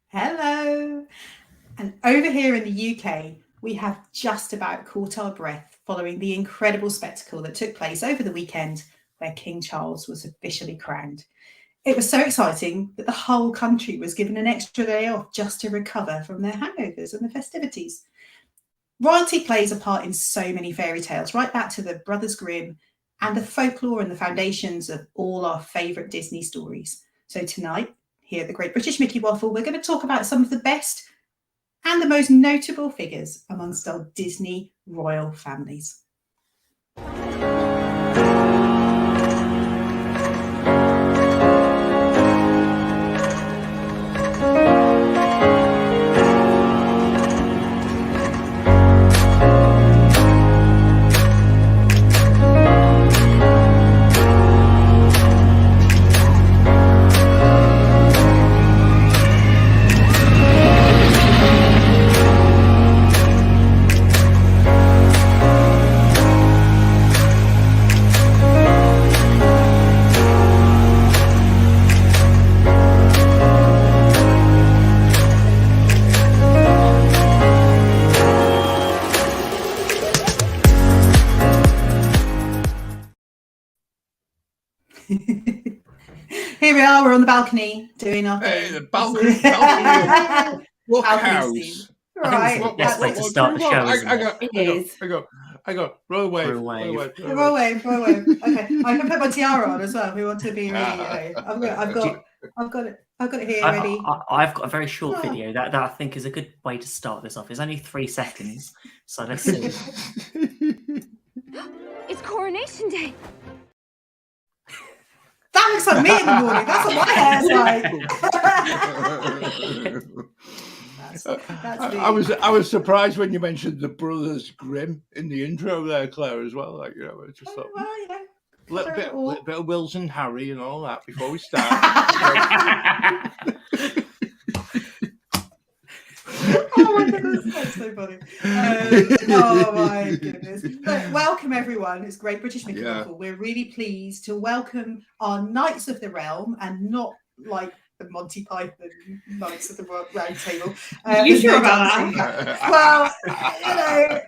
Hello. And over here in the UK, we have just about caught our breath following the incredible spectacle that took place over the weekend where King Charles was officially crowned. It was so exciting that the whole country was given an extra day off just to recover from their hangovers and the festivities. Royalty plays a part in so many fairy tales, right back to the Brothers Grimm and the folklore and the foundations of all our favourite Disney stories. So tonight, here at the Great British Mickey Waffle, we're going to talk about some of the best and the most notable figures amongst our Disney royal families. Here we are, we're on the balcony doing our thing. Hey, the balcony. Look house. Right. It's the best way to start the show, isn't it? I got roll away. Roll away. Okay, I can put my tiara on as well. We want to be really. I've got it here ready. I've got a very short video that I think is a good way to start this off. It's only 3 seconds, so let's see. It's Coronation Day. That looks like me in the morning. That's what my hair's like. That's me. I was surprised when you mentioned the Brothers Grimm in the intro there, Claire, as well. Like, you know, I just thought little bit of Wills and Harry and all that before we start. Oh my goodness, that's so funny. Oh my goodness. But welcome everyone. It's Great British Mickey Waffle. We're really pleased to welcome our Knights of the Realm, and not like the Monty Python Knights of the Round Table. You sure about that? Well, you know,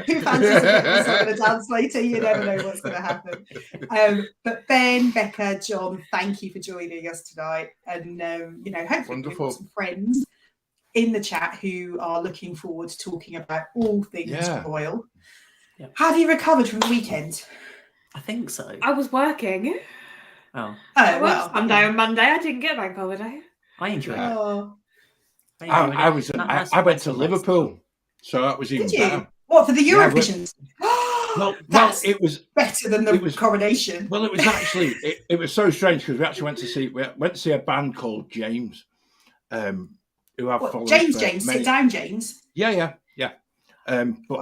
who fancies a sort of a dance later? You never know what's going to happen. But Ben, Becca, John, thank you for joining us tonight. And, you know, hopefully we've got some friends in the chat who are looking forward to talking about all things royal. Yeah. Have you recovered from the weekend? I think so. I was working. Oh, well, Sunday and Monday. I didn't get bank holiday. I enjoyed it. I went to Liverpool, so that was even better. What, for the Eurovision? Well, it was better than the coronation. Well, it was actually it was so strange because we actually went to see a band called James, who have followed James. Sit down, James. Yeah. But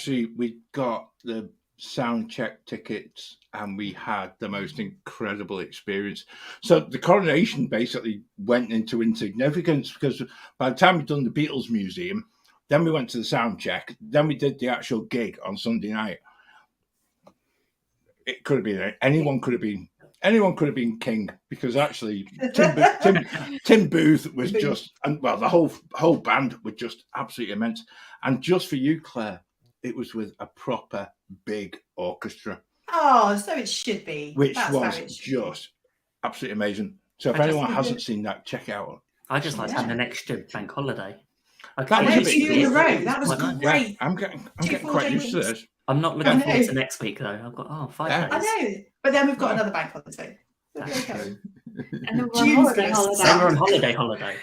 we got the sound check tickets and we had the most incredible experience. So the coronation basically went into insignificance because by the time we'd done the Beatles Museum, then we went to the sound check, then we did the actual gig on Sunday night. It could have been anyone could have been king, because actually Tim Booth was just, and well, the whole band was just absolutely immense. And just for you, Claire, it was with a proper big orchestra. Oh, so it should be. Which That's was how it should just absolutely amazing. So if I just anyone think hasn't seen that, check it out. I just like to have Yeah. an extra bank holiday. That was a bit two in a good. row. That was Quite nice. great. Yeah, I'm getting Two quite full-day used to weeks. this. I'm not I looking know. forward to next week though. I've got 5 Yeah. I days. know, but then we've got Yeah. another bank holiday. That's true. And then we're June's on holiday, gonna holiday. Then we're on holiday.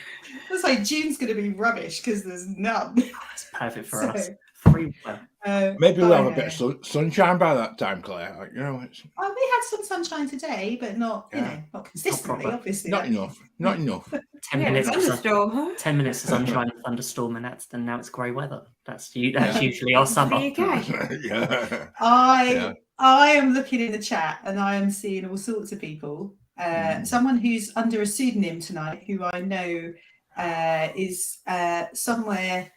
It's like June's going to be rubbish because there's none. It's perfect for us. So, 3 Maybe we'll have a I bit know. of sunshine by that time, Claire. Like, you know, it's Oh, we had some sunshine today, but not, Yeah. not consistently, proper. obviously. not enough. Not enough. 10 Yeah, minutes. thunderstorm. 10 minutes of sunshine and thunderstorm, and now it's grey weather. That's usually our summer. The UK. Yeah. I am looking in the chat and I am seeing all sorts of people. Someone who's under a pseudonym tonight, who I know is somewhere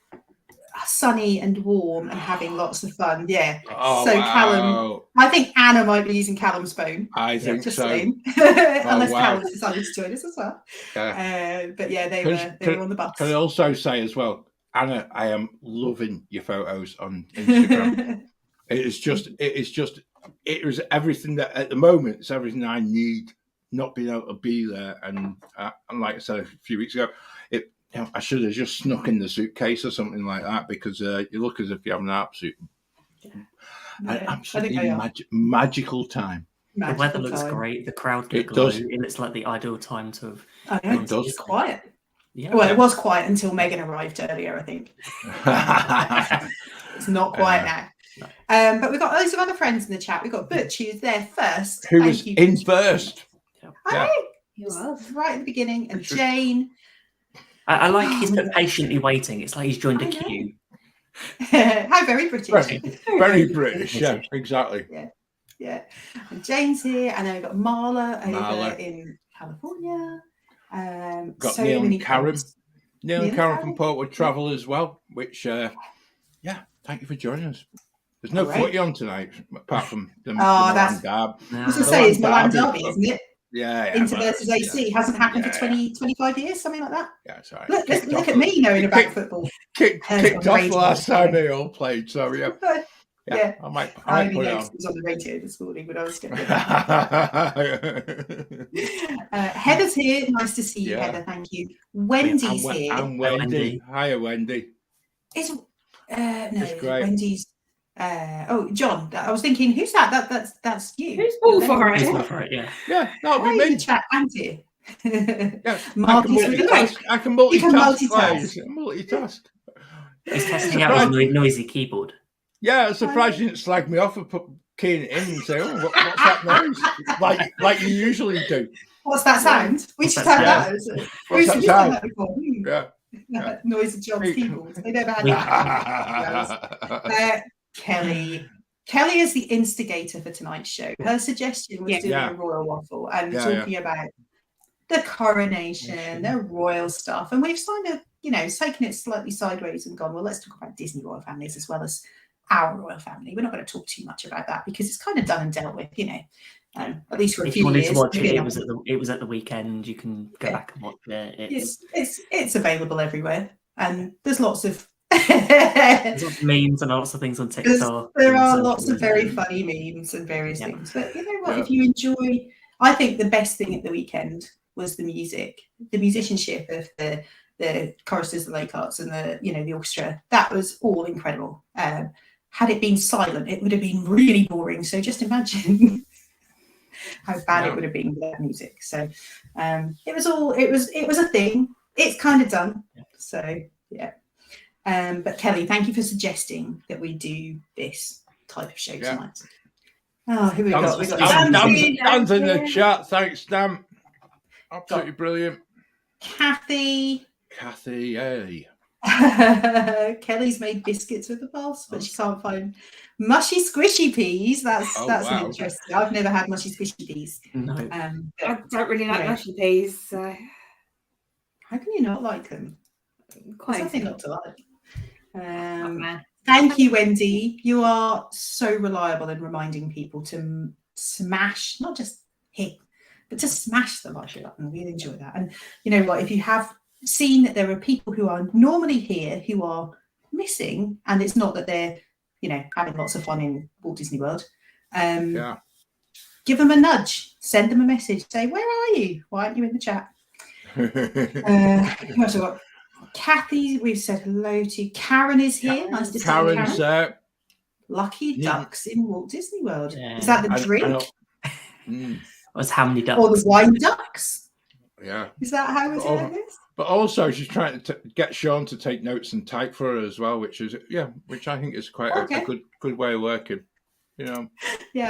sunny and warm and having lots of fun. Yeah. Oh, So wow. Callum, I think Anna might be using Callum's phone. I think Just so. saying. Unless wow. Callum's decided to join us as well. Yeah. But yeah, they were on the bus. Can I also say as well, Anna, I am loving your photos on Instagram. It was everything that at the moment, it's everything I need, not being able to be there. And like I said a few weeks ago, I should have just snuck in the suitcase or something like that, because you look as if you're having an absolute absolutely magical time. The weather looks great. The crowd It glow. does. It's like the ideal time to have. I know, It does. it's quiet. Yeah. Well, it was quiet until Megan arrived earlier, I think. It's not quiet now. No. But we've got loads of other friends in the chat. We've got Butch, who's there first. Who Thank was you, in Butch. first? I Yeah. know. He was. Right at the beginning. And True. Jane. I like he's been patiently waiting. It's like he's joined a I know. queue. How very British. Very British, yeah, exactly. Yeah. And Jane's here. And then we've got Marla over Marla. in California. Got so Neil many and Karen. friends. Neil and Neil Karen and from Karen. Portwood Travel as well, which, thank you for joining us. There's no Great. footy on tonight, apart from the that's- Milan derby. No. I was going to say, it's Milan Derby. Derby, isn't it? Yeah. Inter but- versus AC. Hasn't happened Yeah, for 25 years, something like that. Yeah, it's all right. Look at me knowing about football. Kicked Heard it on off the the radio last this morning. time they all played, so yeah. Yeah. I might I only put it know on. 'cause it was on the radio this morning when I was getting Heather's here. Nice to see you, Yeah. Heather. Thank you. Wendy's here. And Wendy. Wendy. Hiya, Wendy. It's no, It's great. Wendy's. John. I was thinking, who's that? That's you. Who's Paul for He's it? not for it, yeah. Yeah, that'll Why be are you me. in chat and here? Yeah, Marty's with the noise. I can You can multitask. multitask. Multitask. He's testing out his noisy keyboard. Yeah, I'm surprised you didn't slag me off for keying it in and say, "Oh, what's that noise?" like you usually do. What's that sound? We What's should that have sound? that. What's that Who's done sound? that before? Yeah. Noise of John's keyboard. They never had that. Kelly. Kelly is the instigator for tonight's show. Her suggestion was doing a royal waffle and talking about the coronation, the royal stuff. And we've kind of, taken it slightly sideways and gone, well, let's talk about Disney royal families as well as our royal family. We're not going to talk too much about that because it's kind of done and dealt with, at least for a If few you wanted years. to watch it, it was at the weekend. You can go back and watch it. It's available everywhere. And there's lots of There's lots of memes and lots of things on TikTok. There are lots of very funny memes and various things. But you know what? If you enjoy, I think the best thing at the weekend was the music, the musicianship of the choristers, the lay carts, and the orchestra. That was all incredible. Had it been silent, it would have been really boring. So just imagine how bad it would have been without music. So it was a thing. It's kind of done. So yeah. But Kelly, thank you for suggesting that we do this type of show tonight. Oh, who we got? We got Dan's in the chat. Thanks, Dan. Absolutely brilliant. Kathy, hey. Kelly's made biscuits with the pulse, but she can't find mushy squishy peas. That's an interesting. I've never had mushy squishy peas. No. I don't really like mushy peas, so how can you not like them? Quite There's nothing not to like. man. Thank you, Wendy. You are so reliable in reminding people to smash, not just hit, but to smash the like button. We enjoy that. And you know what? If you have seen that there are people who are normally here who are missing, and it's not that they're, having lots of fun in Walt Disney World. Yeah. Give them a nudge, send them a message, say, where are you? Why aren't you in the chat? Who else have we got? Kathy, we've said hello to. Karen is here. Nice to see you, Karen's Karen. there. Lucky ducks in Walt Disney World. Yeah. Is that the drink? Was how many ducks? Or the wine ducks? Yeah. Is that how it's is? But also, she's trying to get Sean to take notes and type for her as well, which I think is quite a good way of working. Yeah,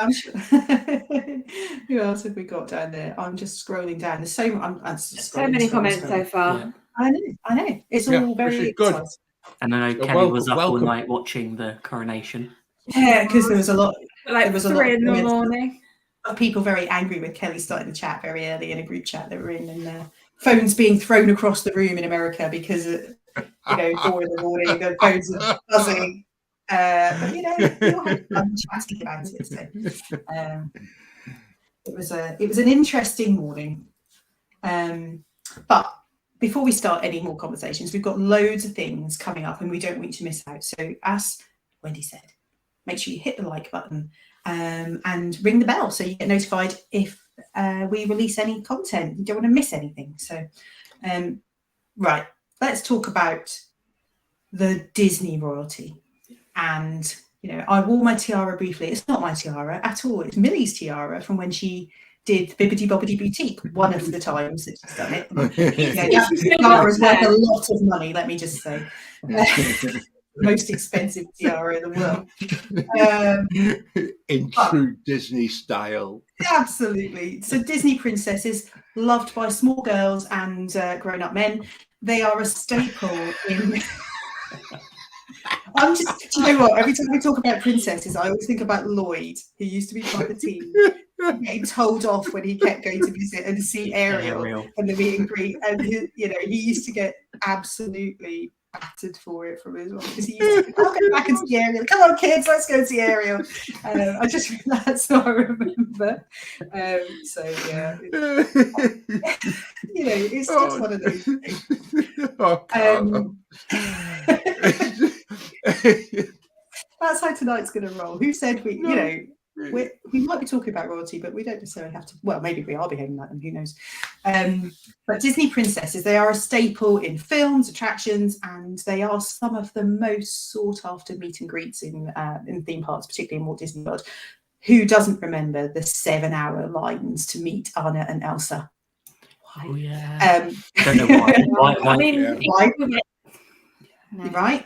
I'm sure. Who else have we got down there? I'm just scrolling down. There's so many comments so far. Yeah. I know. It's all very good. exciting. And I know Kelly was up all night watching the coronation. Yeah, because there was a lot. Like there was 3 in the morning. Of people very angry with Kelly starting the chat very early in a group chat that we're in, and phones being thrown across the room in America because 4 in the morning the phones are buzzing. But we all had fun chatting about it. So it was an interesting morning. But before we start any more conversations, we've got loads of things coming up and we don't want you to miss out. So as Wendy said, make sure you hit the like button and ring the bell so you get notified if we release any content. You don't want to miss anything. So right, let's talk about the Disney royalty. And I wore my tiara briefly. It's not my tiara at all. It's Millie's tiara from when she did Bibbidi Bobbidi Boutique one of the times that she's done it. That tiara is worth a lot of money, let me just say. Most expensive tiara in the world. In true Disney style. Absolutely. So Disney princesses, loved by small girls and grown-up men. They are a staple in... do you know what? Every time we talk about princesses, I always think about Lloyd, who used to be part of the team, getting told off when he kept going to visit and see Ariel and the meet and greet. And he used to get absolutely battered for it from his mom because he used to go back and see Ariel. Come on, kids, let's go see Ariel. That's what I remember. So yeah, it's just one of those things. That's how tonight's going to roll. Who said we might be talking about royalty, but we don't necessarily have to. Well, maybe we are behaving like them. Who knows? But Disney princesses, they are a staple in films, attractions, and they are some of the most sought after meet and greets in theme parks, particularly in Walt Disney World. Who doesn't remember the 7-hour lines to meet Anna and Elsa? Why? Oh yeah. Don't know why. I mean, why? Right?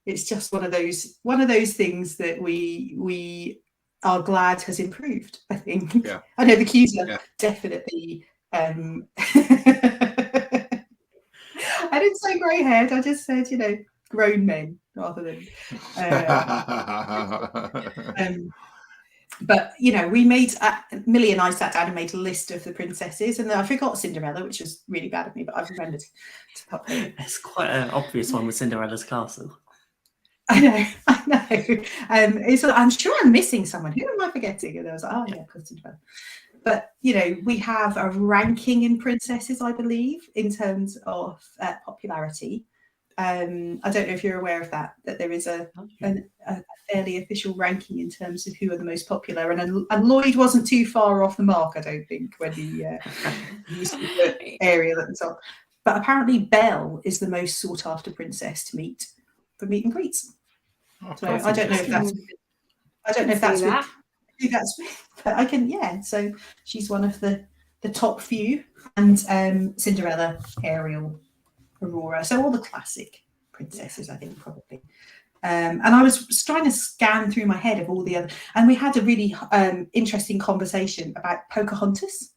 It's just one of those things that we are glad has improved. I think. Yeah. I know the cues are definitely. I didn't say grey haired. I just said grown men rather than. But we made Millie and I sat down and made a list of the princesses, and then I forgot Cinderella, which was really bad of me, but I've remembered to pop it. It's quite an obvious one with Cinderella's castle. I know. I'm sure I'm missing someone. Who am I forgetting? And I was like, oh yeah, Cinderella. But we have a ranking in princesses, I believe, in terms of popularity. I don't know if you're aware of that there is a fairly official ranking in terms of who are the most popular, and Lloyd wasn't too far off the mark, I don't think, when he used to put Ariel at the top. But apparently Belle is the most sought after princess to meet for meet and greets. So I don't know if that's but I can so she's one of the top few, and Cinderella, Ariel, Aurora, so all the classic princesses, I think, probably. And I was trying to scan through my head of all the other, and we had a really interesting conversation about Pocahontas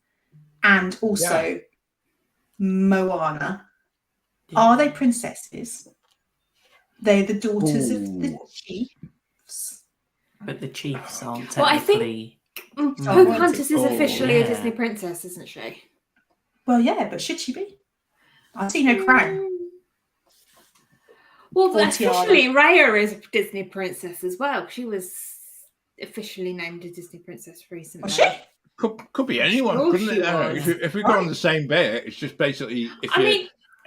and also Moana. Yeah. Are they princesses? They're the daughters of the chiefs. But the chiefs aren't Well, I technically... think Pocahontas is officially a Disney princess, isn't she? Well, yeah, but should she be? I've seen her crown. Well, officially, Raya is a Disney princess as well. She was officially named a Disney princess recently. Was she? Could be anyone, couldn't it? If we go on the same bit, it's just basically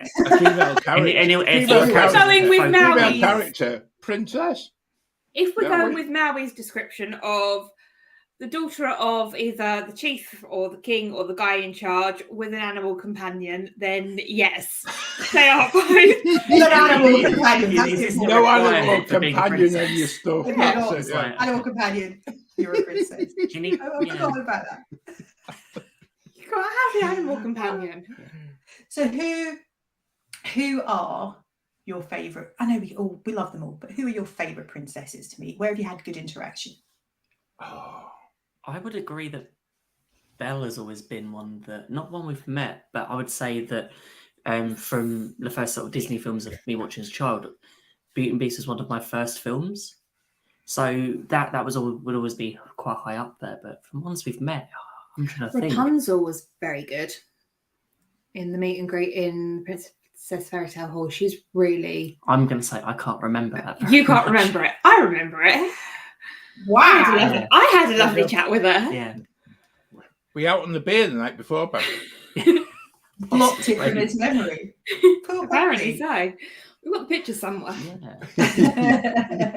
A female character. If we're going with Female Maui's character, princess. If we're Yeah, going with Maui's description of the daughter of either the chief or the king or the guy in charge with an animal companion, then yes, they are both. An animal companion. No animal companion in your stuff. Yeah, animal companion. You're a princess. I forgot about that. You can't have the animal companion. So who are your favourite? I know we love them all, but who are your favourite princesses to meet? Where have you had good interaction? Oh. I would agree that Bella's always been one that, not one we've met, but I would say that from the first sort of Disney films of me watching as a child, Beauty and the Beast was one of my first films. So that would always be quite high up there. But from ones we've met, I'm trying to think. Rapunzel was very good in the meet and greet in Princess Fairy Tale Hall. She's really... I'm going to say I can't remember that. You can't remember it. I remember it. Wow. I had a lovely chat with her. Yeah. We out on the beer the night before, but blocked it from his memory. Apparently so. We've got the pictures somewhere. Yeah.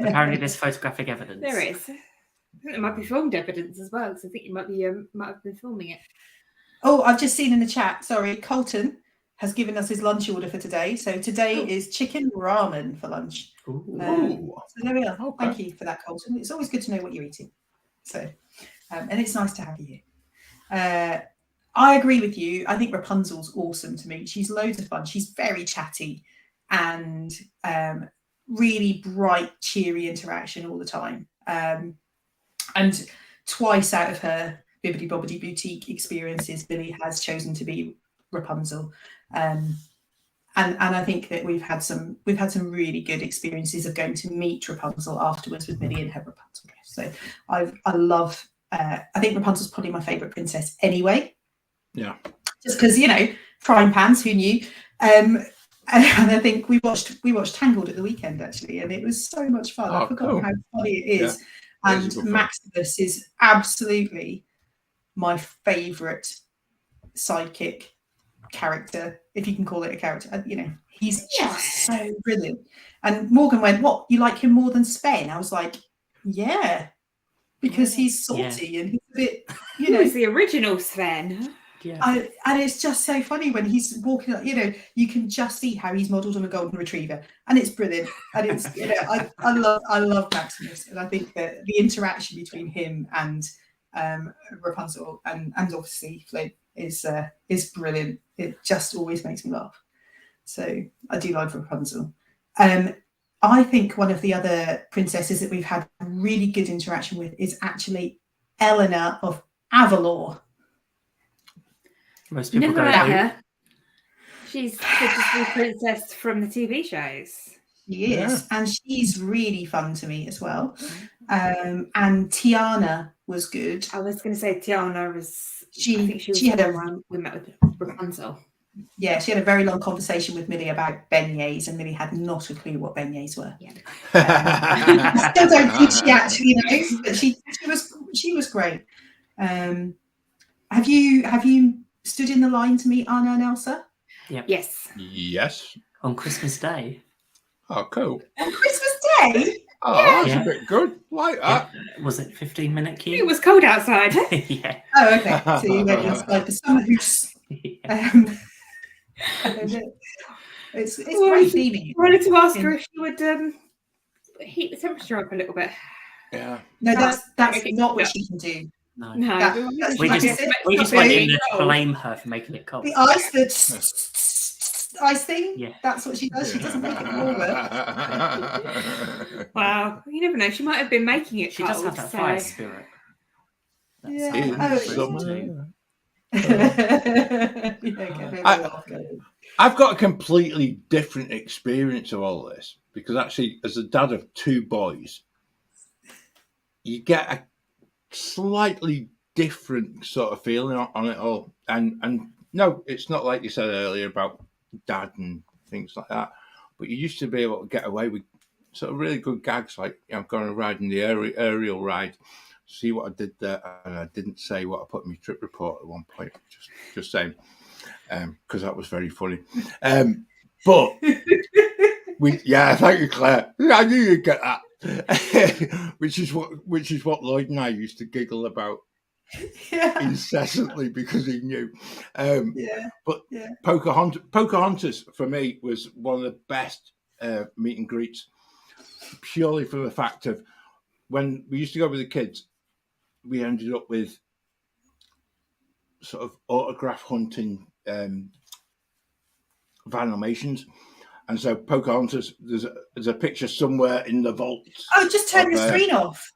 Apparently there's photographic evidence. There is. I think there might be filmed evidence as well, because I think you might have been filming it. Oh, I've just seen in the chat, sorry, Colton has given us his lunch order for today. So today is chicken ramen for lunch. Ooh. So there we are. Okay. Thank you for that, Colton. It's always good to know what you're eating. So, and it's nice to have you here. I agree with you. I think Rapunzel's awesome to meet. She's loads of fun. She's very chatty and really bright, cheery interaction all the time. And twice out of her Bibbidi Bobbidi Boutique experiences, Billy has chosen to be Rapunzel. And I think that we've had some really good experiences of going to meet Rapunzel afterwards with Millie in her Rapunzel dress. So I love. I think Rapunzel's probably my favourite princess anyway. Yeah. Just because frying pans. Who knew? And I think we watched Tangled at the weekend actually, and it was so much fun. I forgot how funny it is. Yeah. And Maximus is absolutely my favourite sidekick character, if you can call it a character. He's just so brilliant. And Morgan went, "What, you like him more than Sven?" I was like, "Yeah, because he's salty and he's a bit, He was the original Sven." Yeah. And it's just so funny when he's walking, you can just see how he's modelled on a golden retriever, and it's brilliant. And it's I love Maximus, and I think that the interaction between him and Rapunzel and obviously Flynn is brilliant. It just always makes me laugh. So I do love Rapunzel. I think one of the other princesses that we've had really good interaction with is actually Eleanor of Avalor. Most people Never go met her. She's the Disney princess from the TV shows. She is, and she's really fun to meet as well. And Tiana was good. I was going to say Tiana was. She had we met with Rapunzel. Yeah, she had a very long conversation with Millie about beignets, and Millie had not a clue what beignets were. Yeah. I still don't think she actually knows, but she was great. Have you stood in the line to meet Anna and Elsa? Yep. Yes. Yes. On Christmas Day. Oh, cool. On Christmas Day? Oh, that's a bit good. Like that. Was it 15-minute queue? It was cold outside. Yeah. Oh, okay. So you went inside the summer house. It's great theming. I wanted to ask her if she would heat the temperature up a little bit. Yeah. No, that's not what she can do. No. We just went in there to blame her for making it cold. The ice thing. Yeah. That's what she does. She doesn't make it warmer. Wow. You never know. She might have been making it She cold. does have that fire spirit. I've got a completely different experience of all this, because actually, as a dad of two boys, you get a slightly different sort of feeling on it all. And no, it's not like you said earlier about dad and things like that, but you used to be able to get away with sort of really good gags, like going and riding the aerial ride. See what I did there, and I didn't say what I put in my trip report at one point. Just saying, because that was very funny. But thank you, Claire. I knew you'd get that. which is what Lloyd and I used to giggle about incessantly because he knew. But Pocahontas for me was one of the best meet and greets, purely for the fact of when we used to go with the kids, we ended up with sort of autograph hunting Vanilmations. And so Pocahontas, there's a picture somewhere in the vault. Oh, just turn your screen off.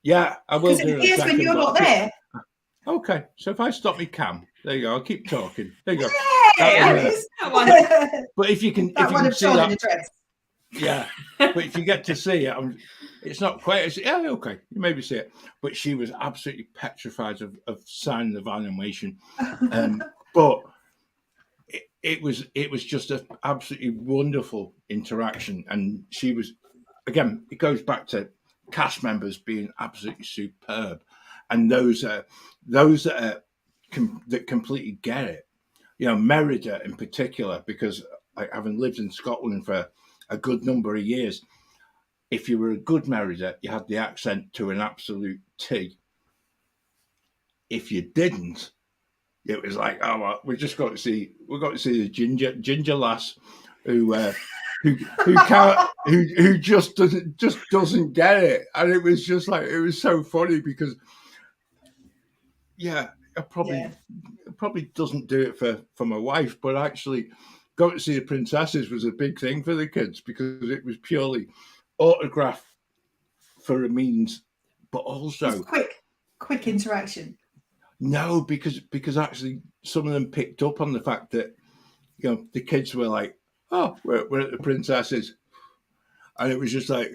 Yeah, I will do it appears when you're not there. Okay, so if I stop my cam, there you go. I'll keep talking. There you go. But if you can, see that, but if you get to see it, it's not quite. Okay, you maybe see it. But she was absolutely petrified of signing the Vanilmation. But it was just an absolutely wonderful interaction, and she was, again, it goes back to cast members being absolutely superb, and those that completely get it. Merida in particular, because having lived in Scotland for a good number of years, if you were a good Merida, you had the accent to an absolute T. If you didn't, it was like, oh, well, we've got to see the ginger lass who just doesn't get it, and it was just like, it was so funny because it probably doesn't do it for my wife, but actually going to see the princesses was a big thing for the kids because it was purely autograph for a means, but also quick interaction. No, because actually some of them picked up on the fact that the kids were like, oh, we're at the princesses, and it was just like,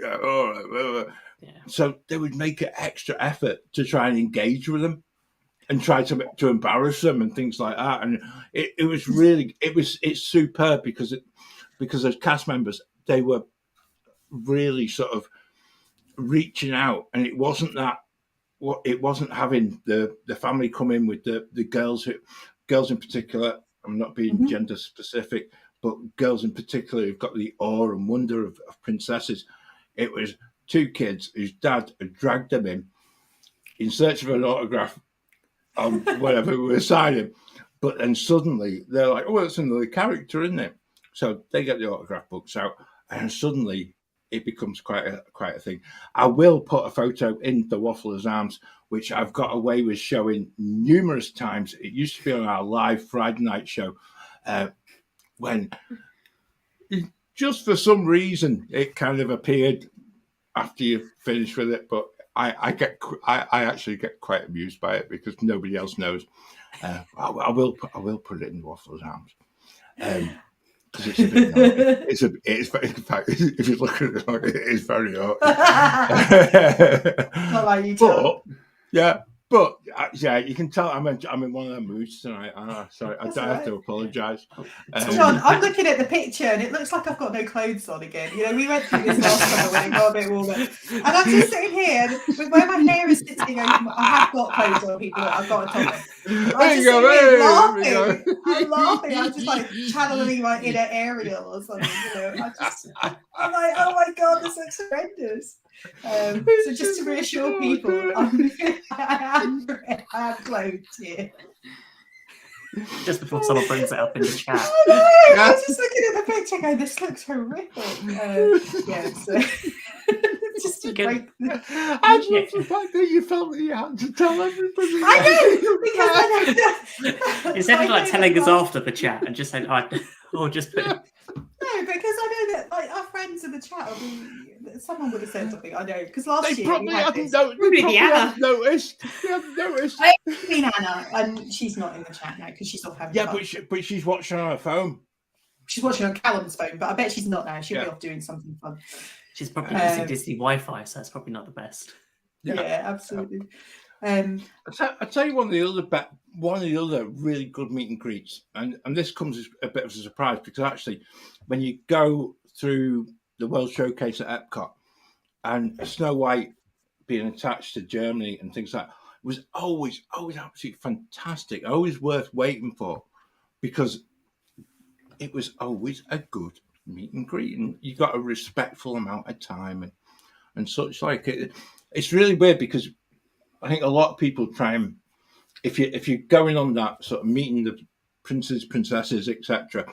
So they would make an extra effort to try and engage with them and try to embarrass them and things like that. And it was really, it's superb because as cast members, they were really sort of reaching out, and it wasn't having the family come in with the girls in particular. I'm not being gender specific, but girls in particular who've got the awe and wonder of princesses. It was two kids whose dad had dragged them in search of an autograph on whatever we were signing. But then suddenly they're like, oh, it's another character, isn't it? So they get the autograph books out, and suddenly it becomes quite a thing. I will put a photo in the Waffler's Arms, which I've got away with showing numerous times. It used to be on our live Friday night show, when just for some reason it kind of appeared after you finish with it. But I actually get quite amused by it because nobody else knows. I will put it in the Waffler's Arms. Because it's a bit naughty. In fact, if you look at it, it is very naughty. Not like you, John. But you can tell I'm in one of the moods tonight. Sorry, I have to apologise. John, I'm looking at the picture and it looks like I've got no clothes on again. We went through this last summer when it got a bit warmer, and I'm just sitting here with where my hair is sitting. I have got clothes on, people. I've got a top on. I'm just laughing. I'm laughing. I'm just like channeling my inner Ariel or something. I'm like, oh my god, this looks horrendous. So just to reassure people, I have clothes here. Just before someone brings it up in the chat. I'm just looking at the picture going, this looks horrific. So just to break I love the fact that you felt that you had to tell everybody. I know, because instead of like telling us after the chat and just saying, or just put No, because I know that like our friends in the chat will be. Someone would have said something. I know because last year probably hadn't noticed. They hadn't noticed. I've seen Anna, and she's not in the chat now because she's off having fun. But she's watching on her phone. She's watching on Callum's phone, but I bet she's not now. She'll be off doing something fun. She's probably using Disney Wi-Fi, so that's probably not the best. Yeah, absolutely. I'll tell you one of the other really good meet and greets, and this comes as a bit of a surprise because actually, when you go through the World Showcase at Epcot and Snow White being attached to Germany and things like that, it was always absolutely fantastic, always worth waiting for, because it was always a good meet and greet, and you got a respectful amount of time and such like it. It's really weird because I think a lot of people try and if you're going on that sort of meeting the princes, princesses, etc.,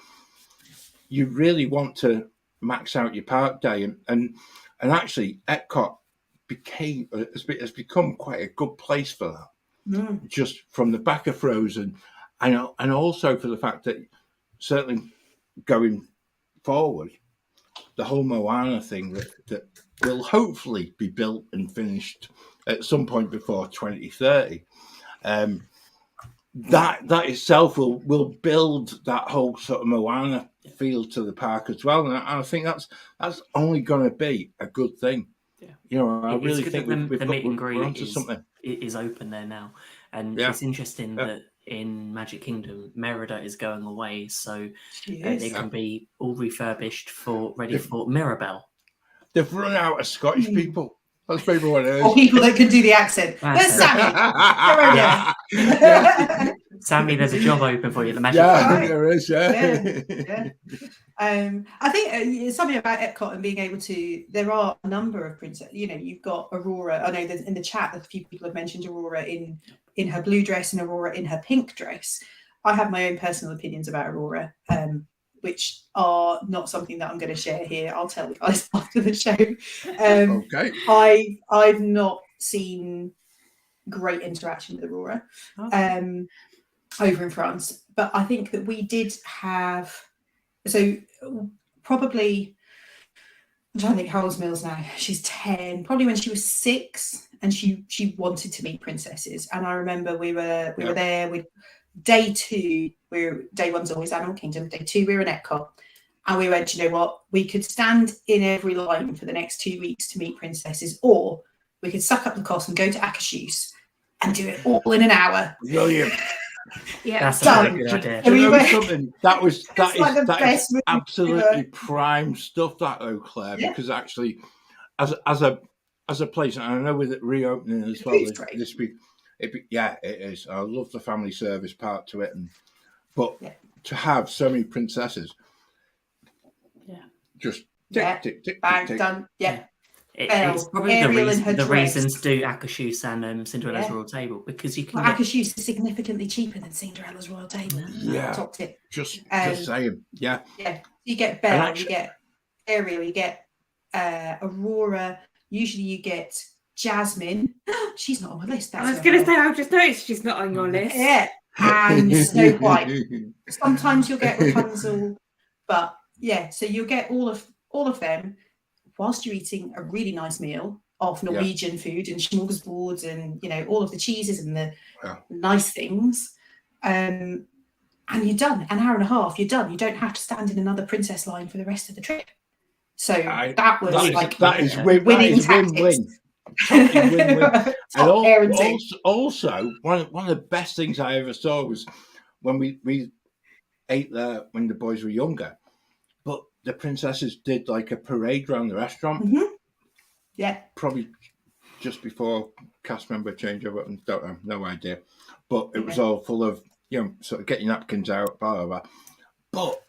you really want to max out your park day, and actually Epcot has become quite a good place for that. Just from the back of Frozen, and also for the fact that certainly going forward, the whole Moana thing that will hopefully be built and finished at some point before 2030. That itself will build that whole sort of Moana feel to the park as well, and I think that's only going to be a good thing. Yeah, you know, I really good think that the meet and we're greet onto something. is open there now, and it's interesting that in Magic Kingdom, Merida is going away, so it can be all refurbished ready for Mirabelle. They've run out of Scottish people. That's maybe what it is. Or people that can do the accent. There's Sammy. Sammy, there's a job open for you at the Magic Kingdom. There is, I think something about Epcot and being able to, there are a number of princesses. You know, you've got Aurora. I know that in the chat that a few people have mentioned Aurora in her blue dress and Aurora in her pink dress. I have my own personal opinions about Aurora, which are not something that I'm going to share here. I'll tell you guys after the show. Okay. I've not seen great interaction with Aurora over in France, but I think that we did have, so probably, I'm trying to think how old's Mills now. She's 10, probably when she was 6, and she wanted to meet princesses. And I remember we were there with day 2, day 1's always Animal Kingdom, day 2 we were in Epcot, and we went, you know what, we could stand in every line for the next 2 weeks to meet princesses, or we could suck up the cost and go to Akashus and do it all in an hour. Brilliant. Yeah, that's a good idea. Something that is absolutely prime stuff, that though, Claire, because actually as a place, and I know with it reopening as well this week, it is. I love the family service part to it, but to have so many princesses, just tick, bang, done. It's probably the reason to do Akashus and Cinderella's Royal Table, because you can. Akashus is significantly cheaper than Cinderella's Royal Table. Top tip. Just saying. Yeah. You get Belle, you get Ariel, you get Aurora. Usually, you get Jasmine. She's not on my list. I was going to say, I've just noticed she's not on your list. Yeah, and Snow White. Sometimes you'll get Rapunzel, but so you'll get all of them, whilst you're eating a really nice meal of Norwegian food and smorgasbords and, you know, all of the cheeses and the nice things. And you're done. An hour and a half, you're done. You don't have to stand in another princess line for the rest of the trip. So that is winning tactics. Totally win-win. And also, one of the best things I ever saw was when we ate there when the boys were younger. But the princesses did like a parade around the restaurant. Mm-hmm. Yeah. Probably just before cast member changeover, and don't have no idea. But it was all full of, you know, sort of get your napkins out, blah, blah, blah. But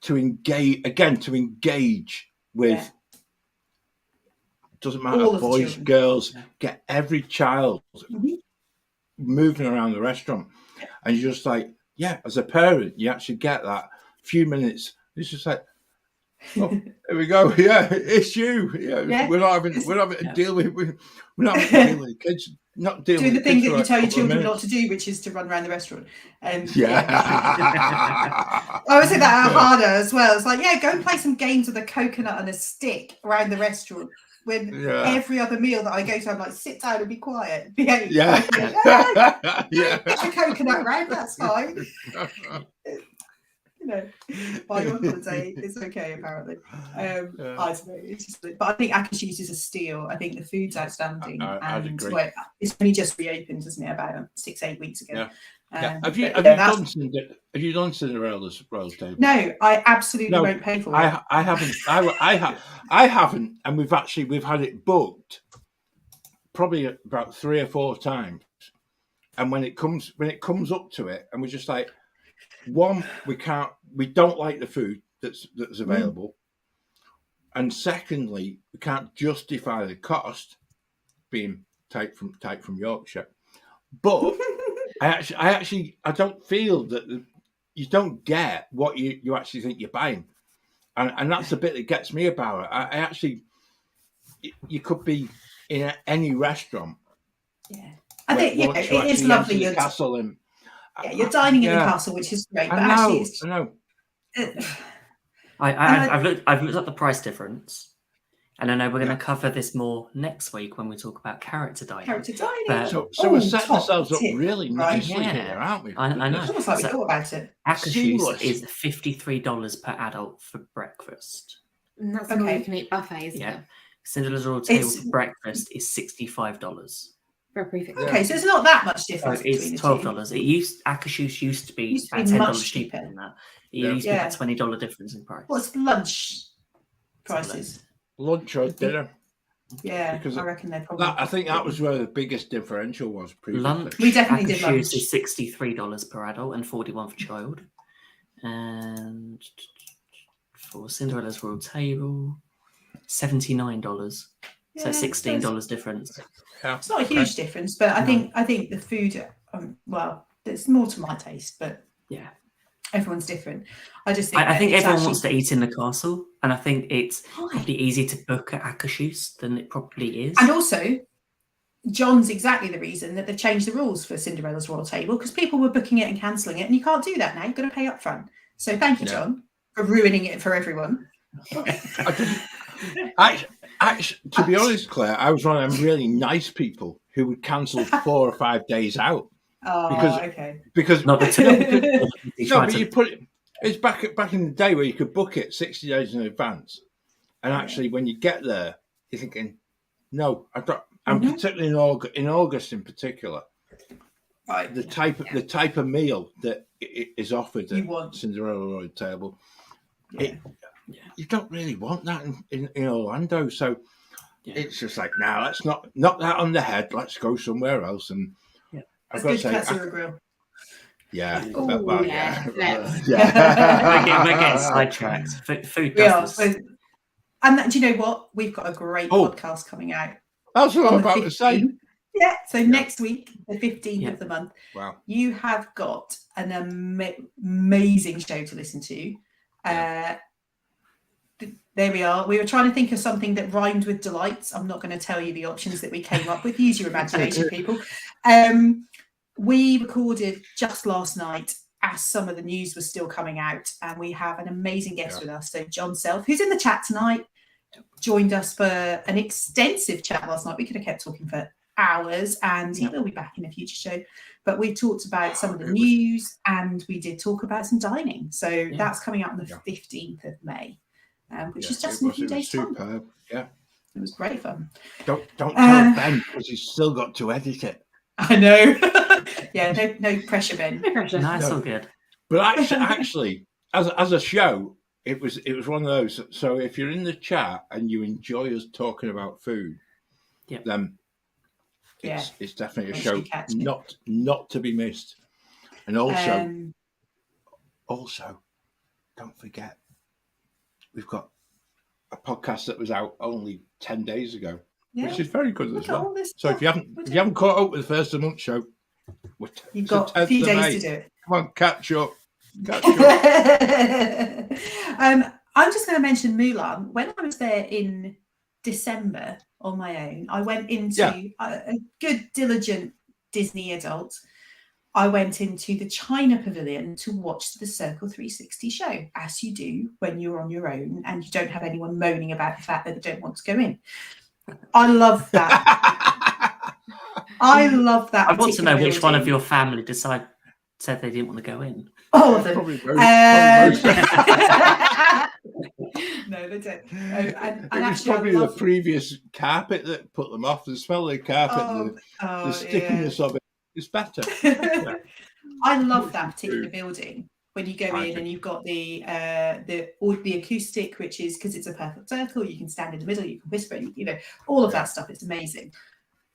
to engage with, doesn't matter, boys, girls, get every child moving around the restaurant. And you're just like, as a parent, you actually get that few minutes. It's just like, oh, here we go. Yeah, it's you. We're not having to deal with the kids. Not dealing doing with the thing that you tell your children minutes. not to do, which is to run around the restaurant. I would say that harder as well. It's like, go and play some games with a coconut and a stick around the restaurant. When every other meal that I go to, I'm like, sit down and be quiet. Behave. Get a coconut around, that's fine. You know, while you're on holiday, it's okay, apparently. I don't know, it's just, but I think Akashus is a steal. I think the food's outstanding. I'd agree. Well, it's only just reopened, isn't it, about 6-8 weeks ago. Have you done Cinderella's Royal Table? No, I absolutely won't pay for it. I haven't. I haven't, and we've had it booked probably about 3 or 4 times. And when it comes up to it, and we're just like, one, we don't like the food that's available, and secondly, we can't justify the cost being type from Yorkshire. But I don't feel that you don't get what you actually think you're buying, and that's the bit that gets me about it. I actually, you could be in any restaurant. Yeah, I think it is lovely. The castle and you're dining in the castle, which is great. But actually, it's, I know. I've looked up the price difference, and I know we're going to cover this more next week when we talk about character dining. But, so we're setting ourselves up really nicely here, aren't we? I know. It's almost like we thought about it. Akashus is $53 per adult for breakfast. And that's all you can eat buffet, isn't it? Cinderella's Royal Table for breakfast is $65. For a prefix. Okay, so it's not that much difference. It's $12. Akashus used to be about $10 cheaper than that. It used to be a $20 difference in price. What's lunch prices? Lunch or dinner? Yeah, because I reckon they're probably. I think that was where the biggest differential was. Previously. Lunch. We definitely did lunch. Akashus is $63 per adult and $41 for child. And for Cinderella's Royal Table, $79. So $16 difference. Yeah. It's not a huge difference, but I think the food, it's more to my taste, but yeah, everyone's different. I just think I think everyone wants to eat in the castle, and I think it's probably easier to book at Akashus than it probably is. And also, John's exactly the reason that they've changed the rules for Cinderella's Royal Table, because people were booking it and cancelling it, and you can't do that now. You've got to pay up front. So thank you, John, for ruining it for everyone. To be honest, Claire, I was one of them really nice people who would cancel 4 or 5 days out. Because but you put it. It's back in the day where you could book it 60 days in advance, and actually when you get there, you're thinking, no, I don't. And particularly in August in particular, right? The type of meal that is offered at Cinderella Royal Table, you don't really want that in Orlando. So it's just like, now let's not knock that on the head. Let's go somewhere else. And I've got to say, grill. Yeah. We're getting sidetracked. Food does this. And do you know what? We've got a great podcast coming out. That's what I'm about to say. Yeah. So next week, the 15th of the month, you have got an amazing show to listen to. There we are. We were trying to think of something that rhymed with delights. I'm not going to tell you the options that we came up with. Use your imagination, people. We recorded just last night as some of the news was still coming out, and we have an amazing guest with us. So John Self, who's in the chat tonight, joined us for an extensive chat last night. We could have kept talking for hours, and he will be back in a future show. But we talked about some of the news, and we did talk about some dining. So that's coming out on the 15th of May, which is just in a few days' time. Yeah, it was great fun. Don't tell Ben, because he's still got to edit it. I know. No pressure, Ben. No pressure. No, it's all good. But actually, as a show, it was one of those. So if you're in the chat and you enjoy us talking about food, then it's definitely a show not to be missed. And also, don't forget, we've got a podcast that was out only 10 days ago. Which is very good as well. So if you haven't caught up with the first of the month show, you've got a few days to do it. Come on, catch up. I'm just going to mention Mulan. When I was there in December on my own, I went into a good, diligent Disney adult. I went into the China Pavilion to watch the Circle 360 show, as you do when you're on your own and you don't have anyone moaning about the fact that they don't want to go in. I love that. I love that. I want to know which one of your family said they didn't want to go in. All of them. No, they don't. It was probably the previous carpet that put them off. The smell of the carpet, the stickiness of it. It's better. I love that particular building. When you go in and you've got the acoustic, which is because it's a perfect circle, you can stand in the middle, you can whisper, all of that stuff. It's amazing.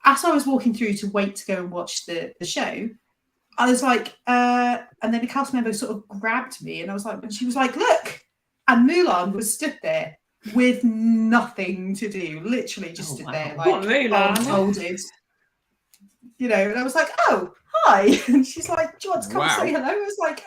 As I was walking through to wait to go and watch the show, I was like, and then the cast member sort of grabbed me, and I was like, and she was like, look, and Mulan was stood there with nothing to do, literally just stood there, like What, Mulan? unfolded, you know. And I was like, oh, hi, and she's like, do you want to come and say hello? I was like,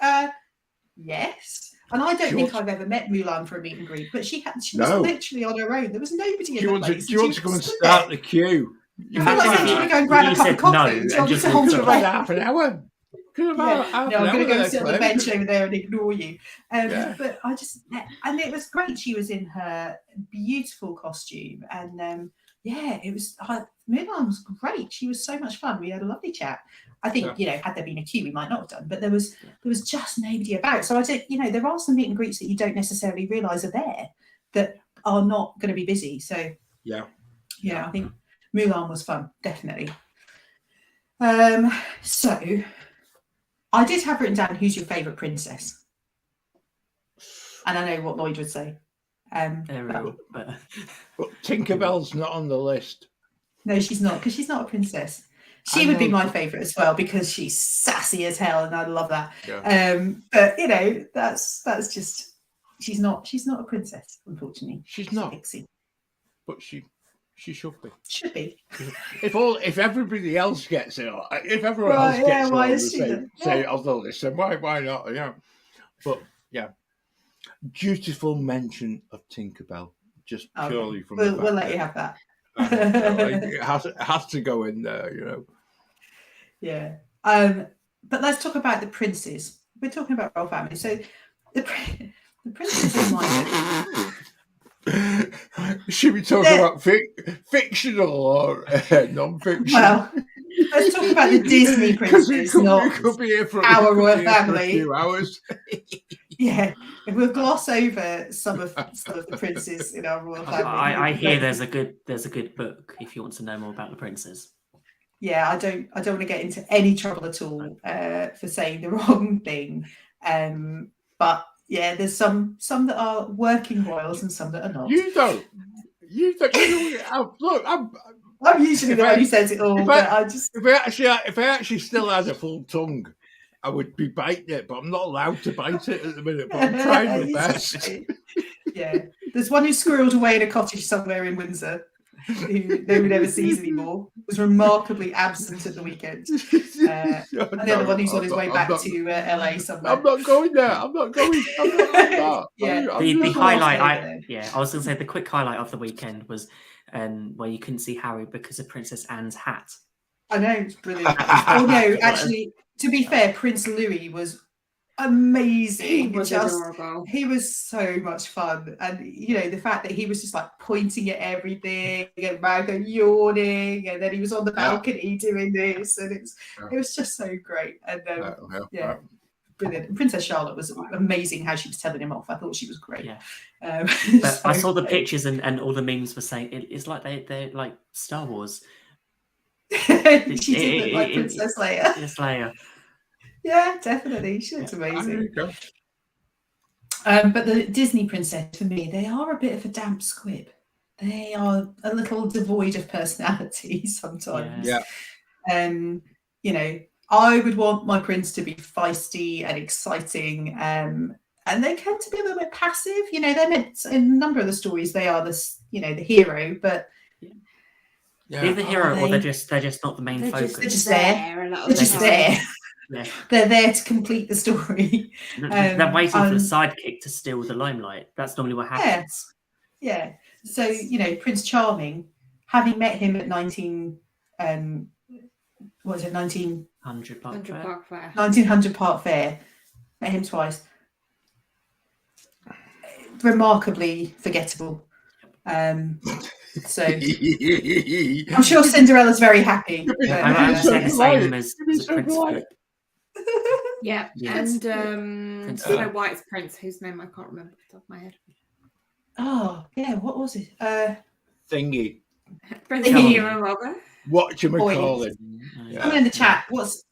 yes. And I don't think I've ever met Mulan for a meet and greet, but she was literally on her own. There was nobody in the place. Do you want to come and start the queue? I felt like saying, should we go and grab a cup of coffee? Do you want me to hold your breath? Half an hour. I'm going to go sit on the bench over there and ignore you. But I just, and it was great. She was in her beautiful costume, and it was. Mulan was great. She was so much fun. We had a lovely chat. I think had there been a queue, we might not have done, but there was just nobody about. So I don't, there are some meet and greets that you don't necessarily realise are there that are not going to be busy. So I think Mulan was fun, definitely. So I did have written down who's your favourite princess, and I know what Lloyd would say. But Tinkerbell's not on the list. No, she's not, because she's not a princess. She would be my favourite as well because she's sassy as hell, and I love that. Yeah. But that's just she's not a princess, unfortunately. She's not. Pixie. But she should be. Should be. If everybody else gets it, if everyone else gets it, say I'll do this, then why not? Yeah. But dutiful mention of Tinkerbell, just purely from. We'll let you have that. It has to go in there, Yeah. But let's talk about the princes. We're talking about royal family. So the princes in my should we talk about fictional or non-fiction? Well, let's talk about the Disney princes, not our royal family. A few hours. Yeah, we'll gloss over some of the princes in our royal family. I hear there's a good book if you want to know more about the princes. Yeah, I don't want to get into any trouble at all for saying the wrong thing. But yeah, there's some that are working royals and some that are not. You don't. Look, I'm usually the one who says it all, but I just if I actually still had a full tongue, I would be biting it, but I'm not allowed to bite it at the minute. But I'm trying my best. Yeah, there's one who squirreled away in a cottage somewhere in Windsor, who nobody ever sees anymore. Was remarkably absent at the weekend. And the other one who's on his way back to LA somewhere. I'm not going there. I'm not going there. The highlight. I was going to say the quick highlight of the weekend was where you couldn't see Harry because of Princess Anne's hat. I know, it's brilliant. Oh no, actually, to be fair, Prince Louis was amazing. He was adorable. He was so much fun, and the fact that he was just like pointing at everything and Margot yawning, and then he was on the balcony doing this, and it was just so great. And brilliant. And Princess Charlotte was amazing how she was telling him off. I thought she was great. Yeah. But I saw the pictures and all the memes were saying it's like they're like Star Wars. She did look like Princess Leia. Princess Leia. Yeah, definitely. She looks amazing. But the Disney princess, for me, they are a bit of a damp squib. They are a little devoid of personality sometimes. Yeah. I would want my prince to be feisty and exciting, and they tend to be a little bit passive. They're meant in a number of the stories they are the hero, but they're the hero, or they're just not the main focus. They're just there. They're just there. Yeah. They're there to complete the story. They're waiting for the sidekick to steal the limelight. That's normally what happens. Yeah. So, Prince Charming, having met him at 1900 Park Fair, met him twice. Remarkably forgettable. So I'm sure Cinderella's very happy. I'm saying the same as Prince Philip. Yeah, and Snow White's prince, whose name I can't remember off the top of my head. Oh, yeah, what was it? Thingy. Prince Robert. Whatchamacallit. Someone in the chat. What's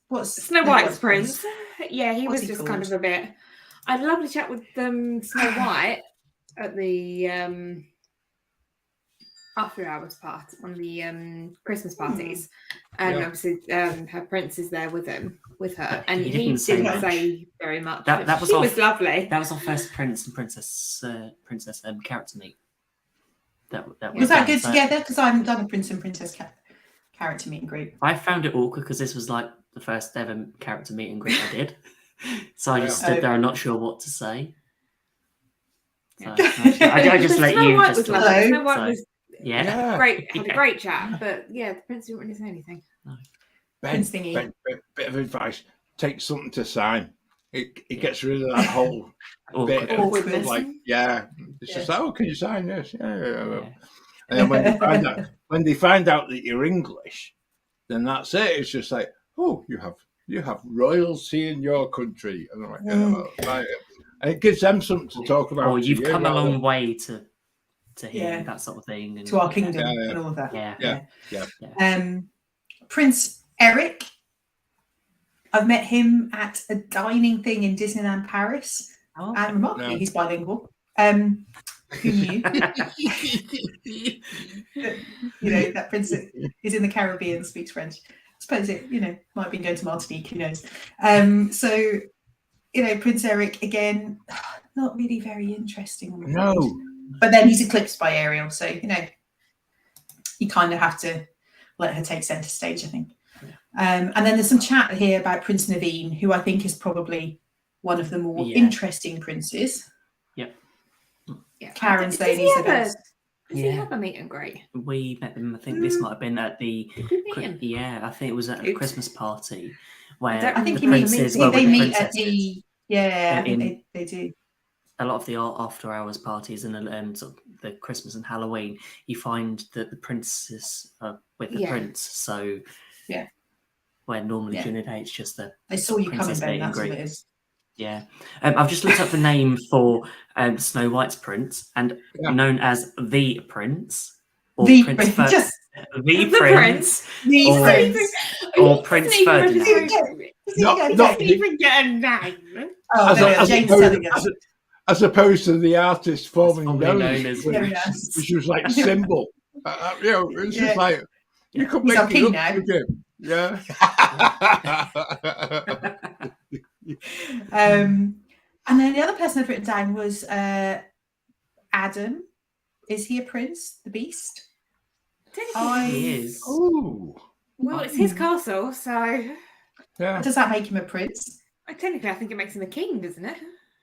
Snow White's prince? Yeah, he was just called? Kind of a bit. I had a lovely chat with Snow White at the after hours part on the Christmas parties, and obviously her prince is there with her, and he didn't say very much. That was she was lovely. That was our first prince and princess character meet. Was that good together? Because I haven't done a prince and princess character meet and greet. I found it awkward because this was like the first ever character meet and greet I did, so I just stood there and not sure what to say. So I just let you just talk. Snow White was great. Had a great chat, but the prince didn't really say anything. No. Ben, bit of advice: take something to sign. It gets rid of that whole bit of like, it's just like, oh, can you sign this? Yeah. And then when they find out that you're English, then that's it. It's just like, oh, you have royalty in your country, and I'm like, right. And it gives them something to talk about. Oh, you've come a long way to hear that sort of thing, and to our kingdom and all of that. Yeah. Prince Eric. I've met him at a dining thing in Disneyland Paris, and remarkably, he's bilingual. Who knew? That prince is in the Caribbean, speaks French. I suppose it, might have been going to Martinique. Who knows? So, Prince Eric again, not really very interesting. No, but then he's eclipsed by Ariel, so you kind of have to let her take centre stage, I think. And then there's some chat here about Prince Naveen, who I think is probably one of the more interesting princes. Karen's saying he's the best. Does he have a meet and greet? We met them. I think this might have been at the. I think it was at a Christmas party where I think the princes. They meet at the. Yeah, I think they do. A lot of the after hours parties and sort of the Christmas and Halloween, you find that the princesses are with the prince. So where normally during the day it's just the. They saw you coming, Ben. That's what it is. Yeah, I've just looked up the name for Snow White's prince, and known as the Prince, or the Prince Prince, or Prince Ferdinand. Doesn't even get a name. As opposed to the artist forming known which was like symbol. It's just like you could make it up with him. Yeah. And then the other person I've written down was Adam. Is he a prince? The Beast? He is. Oh. Well, it's his castle, so. Yeah. Does that make him a prince? Technically, I think it makes him a king, doesn't it?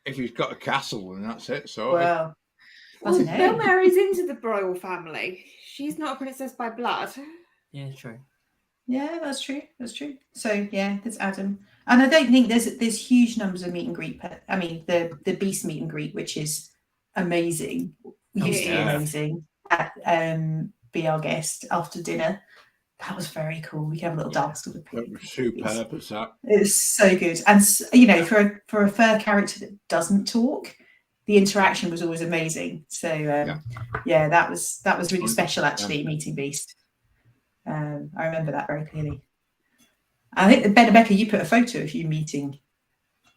If he's got a castle, then that's it. So. Well, Belle marries into the royal family. She's not a princess by blood. Yeah, true. Yeah, that's true. So there's Adam, and I don't think there's huge numbers of meet and greet. I mean, the Beast meet and greet, which is amazing. We used to be amazing at Be Our Guest after dinner. That was very cool. We could have a little dance with the people. That was superb, was that? It was so good, and for a fur character that doesn't talk, the interaction was always amazing. So that was really special actually, meeting Beast. I remember that very clearly. I think Ben and Becca, you put a photo of you meeting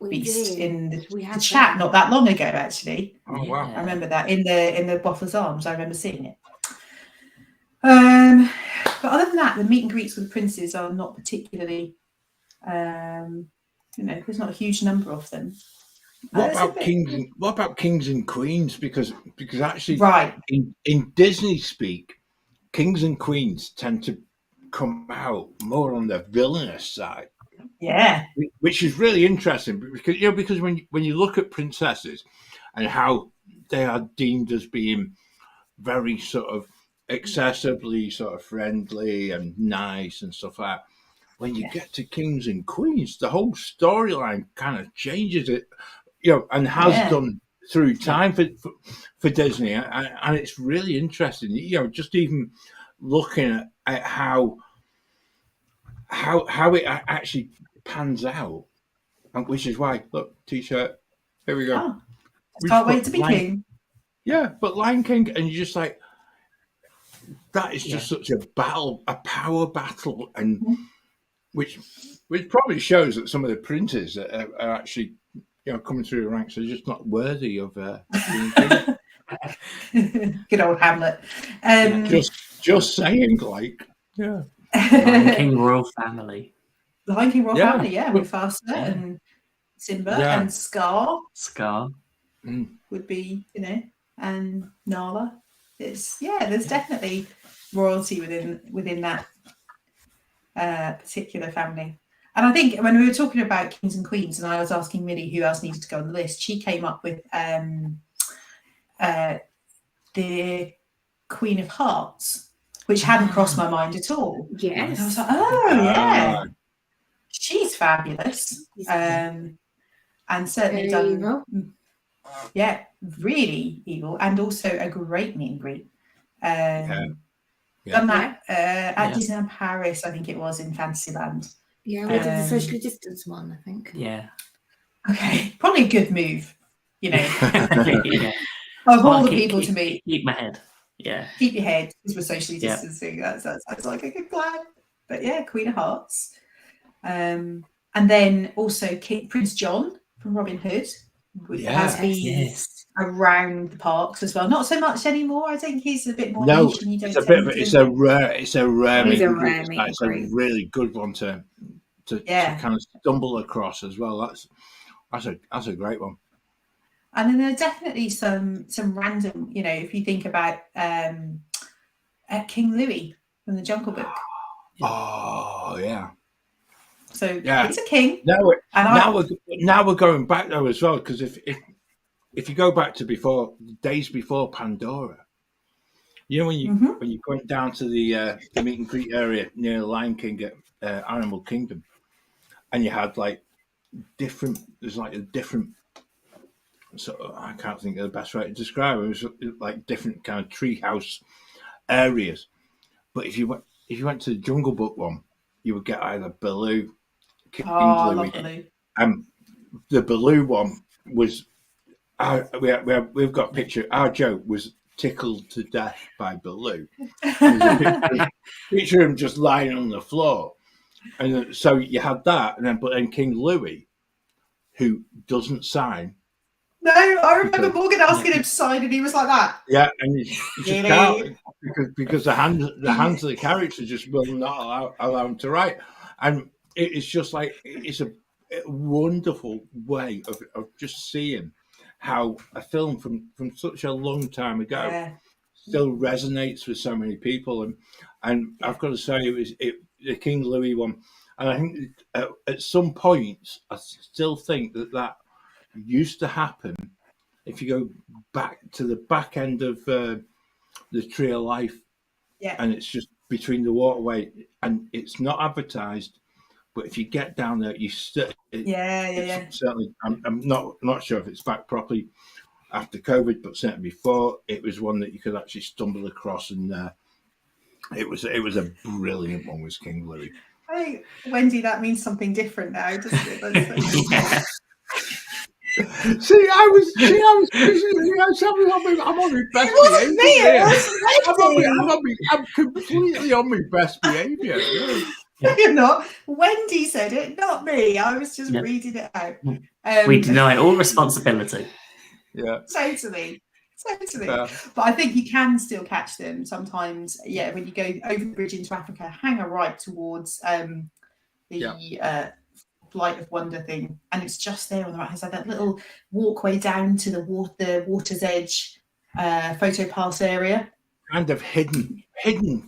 Beast in the chat not that long ago, actually. Oh wow! I remember that in the Waffle's arms. I remember seeing it. But other than that, the meet and greets with the princes are not particularly. There's not a huge number of them. What about kings and queens? Because actually, right in Disney speak, kings and queens tend to come out more on the villainous side. Yeah, which is really interesting because when you look at princesses and how they are deemed as being very sort of excessively sort of friendly and nice and stuff like that, when you get to kings and queens, the whole storyline kind of changes it, and has done through time for Disney, and it's really interesting. Just even looking at how it actually pans out, and which is why t-shirt. Here we go. Can't wait to be king. Yeah, but Lion King, and you're just like, that is just such a power battle, and which probably shows that some of the princes are actually coming through the ranks are just not worthy of being king. Good old Hamlet. Just saying, like, yeah. Lion King royal family. The Lion King royal Yeah. family, yeah, Mufasa and Simba and Scar. Scar would be, and Nala. There's definitely royalty within that particular family. And I think when we were talking about kings and queens, and I was asking Millie who else needed to go on the list, she came up with the Queen of Hearts, which hadn't crossed my mind at all. Yes. And I was like, oh yeah, she's fabulous. And certainly done. Yeah, really evil, and also a great meet and greet. Done that at Disneyland Paris, I think it was, in Fantasyland. Yeah, we did the socially distanced one, I think. Yeah. Okay, probably a good move, Yeah. of all the people to meet. Keep my head. Yeah. Keep your head, because we're socially distancing. That sounds like a good plan. But yeah, Queen of Hearts. And then also Prince John from Robin Hood. Has been around the parks as well. Not so much anymore. I think he's a bit more niche. And it's a rare He's a rare meet it's a really good one to kind of stumble across as well. That's a great one. And then there are definitely some random, if you think about King Louis from the Jungle Book. Oh yeah. So he's a king. Now we're going back though as well, because if you go back to days before Pandora, when you went down to the meet and greet area near the Lion King at Animal Kingdom, and you had there's a different. So I can't think of the best way to describe it. It was like different kind of treehouse areas, but if you went to the Jungle Book one, you would get either Baloo. Louis. The Baloo one was we've got a picture. Our joke was tickled to death by Baloo. Picture him just lying on the floor, and so you had that, but then King Louis, who doesn't sign. No, I remember Morgan asking him to sign, and he was like that. Yeah, and you just can't because the hands of the character just will not allow him to write, and it's just like it's a wonderful way of just seeing how a film from such a long time ago still resonates with so many people, and I've got to say it was the King Louis one, and I think at some points I still think that used to happen. If you go back to the back end of the Tree of Life, and it's just between the waterway, and it's not advertised. But if you get down there, you certainly. I'm not sure if it's back properly after COVID, but certainly before, it was one that you could actually stumble across, and it was a brilliant one. Was King Louis? I think, Wendy, that means something different now, doesn't it? See, I'm on my best behaviour. I'm completely on my best behaviour. No, you're not. Wendy said it, not me. I was just reading it out. We deny all responsibility. Yeah, totally. But I think you can still catch them sometimes. Yeah, when you go over the bridge into Africa, hang a right towards the Flight of Wonder thing, and it's just there on the right hand side. That little walkway down to the water's edge photo pass area, kind of hidden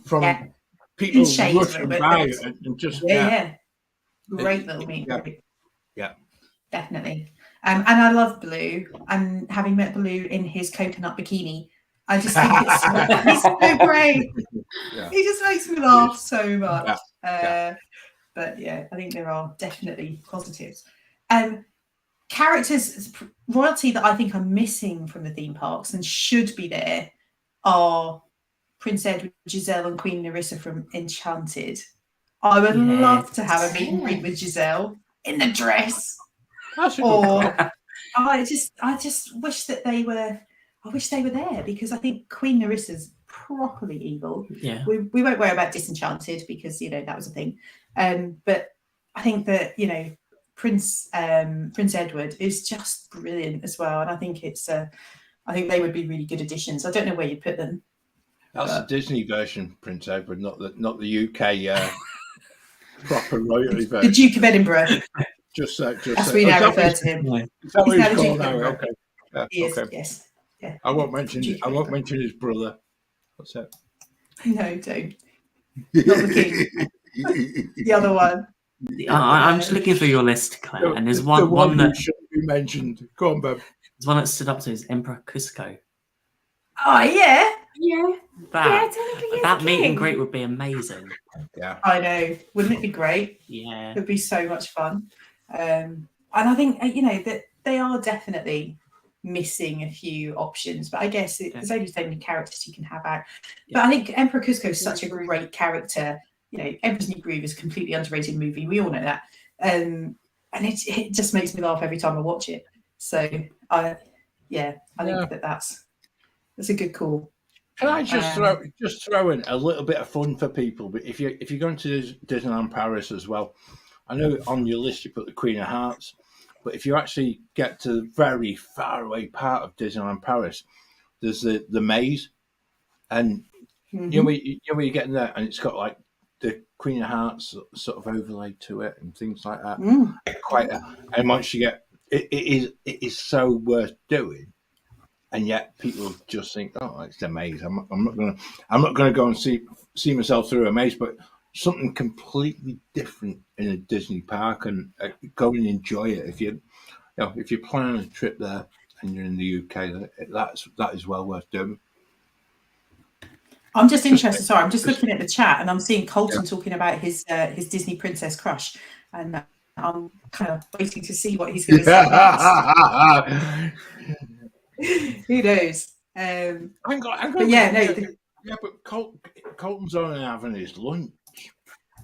from people rushing by and just great little meet. Yeah, definitely. And I love Baloo, and having met Baloo in his coconut bikini, I just think he's so great. He just makes me laugh so much. But I think there are definitely positives. Characters, royalty that I think are missing from the theme parks and should be there are Prince Edward, Giselle, and Queen Nerissa from Enchanted. I would love to have a meet and greet with Giselle in the dress. I just wish that they were. I wish they were there, because I think Queen Nerissa's properly evil. Yeah, we won't worry about Disenchanted because that was a thing. But I think that Prince Edward is just brilliant as well, and I think it's I think they would be really good additions. I don't know where you put them. That's the Disney version, Prince Edward, not the UK proper royalty The version. Duke of Edinburgh. Just As we now refer to him. Is that what He's he's now the Duke called of now? Edinburgh. Okay. Yeah, He is, okay. yes. Yeah. I won't mention Duke of Edinburgh. mention his brother. That's it. No, don't. Not the king. The other one. I'm just looking through your list, Claire, and there's one that shouldn't be mentioned. Go on, Bev. there's one that stood up to is Emperor Cusco. Oh, yeah. Yeah. That meet and greet would be amazing. Yeah. I know. Wouldn't it be great? Yeah. It would be so much fun. And I think, that they are definitely missing a few options, but I guess there's only so many characters you can have out. But I think Emperor Cusco is such a great character. Emperor's New Groove is a completely underrated movie. We all know that. And it just makes me laugh every time I watch it. So, I think that's a good call. Can I just throw in a little bit of fun for people? But if you're going to Disneyland Paris as well, I know on your list you put the Queen of Hearts, but if you actually get to the very far away part of Disneyland Paris, there's the maze, and when you're getting there, and it's got like the Queen of Hearts sort of overlay to it and things like that. And once you get it is so worth doing. And yet people just think, "Oh, it's a maze. I'm not gonna go and see myself through a maze." But something completely different in a Disney park, and go and enjoy it. If you're planning a trip there and you're in the UK, that is well worth doing. I'm just interested. Sorry, I'm just looking at the chat, and I'm seeing Colton talking about his Disney princess crush, and I'm kind of waiting to see what he's going to say next. Who knows? But Colton's only having his lunch.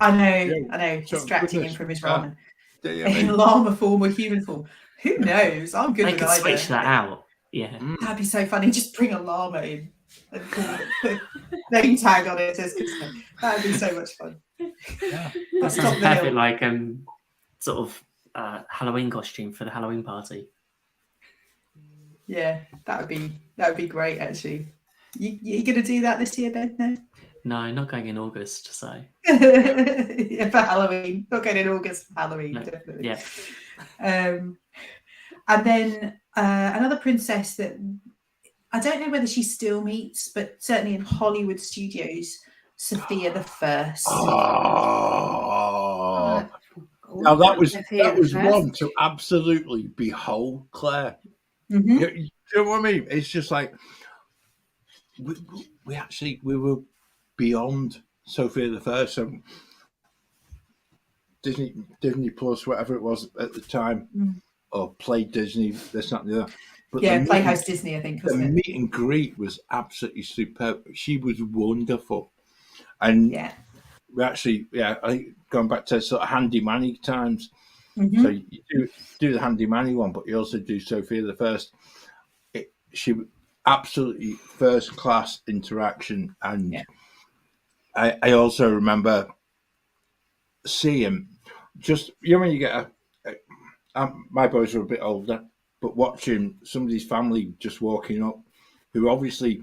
I know, distracting him from his ramen. In llama form or human form. Who knows? I'm good They with could either. switch that out. Yeah. That'd be so funny. Just bring a llama in and put name tag on it. That'd be so much fun. Yeah. That's a perfect sort of Halloween costume for the Halloween party. Yeah, that would be great actually. You gonna do that this year, Ben? No, not going in August, so yeah, for Halloween. Not going in August for Halloween, definitely. Yeah. And then another princess that I don't know whether she still meets, but certainly in Hollywood studios, Sophia the First. Now that was one to absolutely behold, Claire. Mm-hmm. You know what I mean? It's just like we were beyond Sophia the First. So Disney Plus, whatever it was at the time, or Play Disney, this, that, and the other. But Playhouse Disney, I think. The meet and greet was absolutely superb. She was wonderful, and we actually, I think going back to sort of Handy Manny times. Mm-hmm. So you do the Handy Manny one, but you also do Sophia the First. She absolutely first class interaction, and I also remember seeing just when you get my boys were a bit older, but watching somebody's family just walking up, who obviously,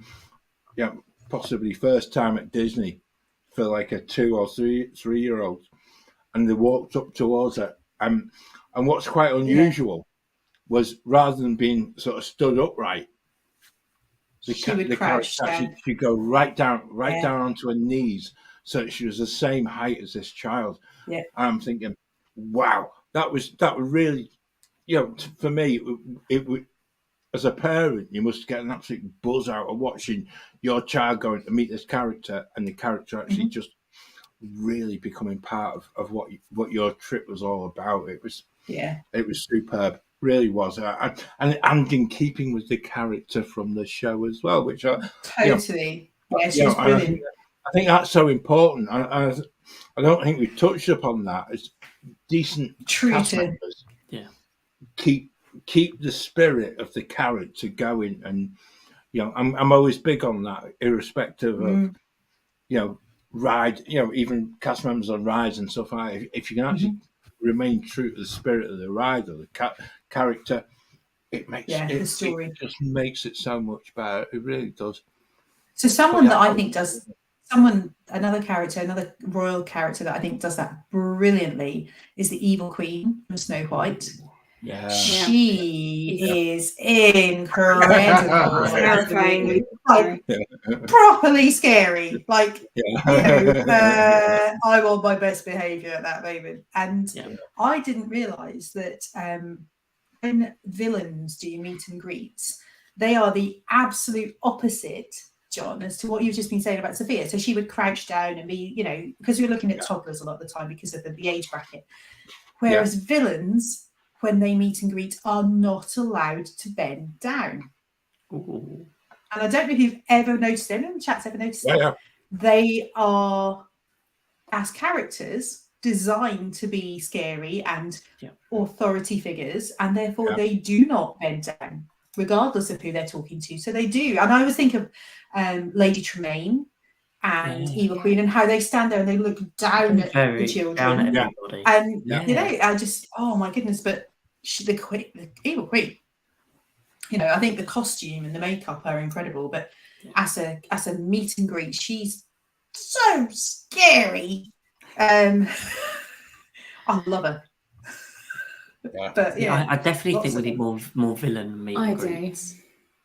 possibly first time at Disney for like a 2 or 3-year-old, and they walked up towards her. And what's quite unusual was rather than being sort of stood upright, the crouch down. She'd go right down onto her knees, so that she was the same height as this child. Yeah. And I'm thinking, wow, that was really, for me, it would. As a parent, you must get an absolute buzz out of watching your child going to meet this character, and the character actually just really becoming part of what your trip was all about. It was superb, really was, and in keeping with the character from the show as well, which totally, she's brilliant. I think that's so important. I don't think we touched upon that. It's decent cast members. Keep the spirit of the character going, and I'm always big on that, irrespective of ride, even cast members on rides and stuff like that. If you can actually remain true to the spirit of the ride or the character, it makes the story. It just makes it so much better. It really does. So someone that I think does another royal character that I think does that brilliantly is the evil queen from Snow White. Yeah. She is incredible. Terrifying. Like, properly scary. Like, Yeah. I'm on my best behaviour at that moment. And Yeah. I didn't realise that when villains do meet and greets, they are the absolute opposite, John, as to what you've just been saying about Sophia. So she would crouch down and be, because you're looking at toddlers a lot of the time because of the age bracket. Whereas villains, when they meet and greet, are not allowed to bend down. Ooh. And I don't know if you've ever noticed, anyone in the chat's ever noticed that? Yeah. They are, as characters, designed to be scary and authority figures, and therefore they do not bend down, regardless of who they're talking to. So they do. And I always think of Lady Tremaine and Evil Queen and how they stand there and they look down at the children. Down at everybody. And, I just, oh my goodness, but the Evil Queen, I think the costume and the makeup are incredible, but as a meet and greet, she's so scary. I love her. Yeah. But I definitely think we need more villain meet and greets.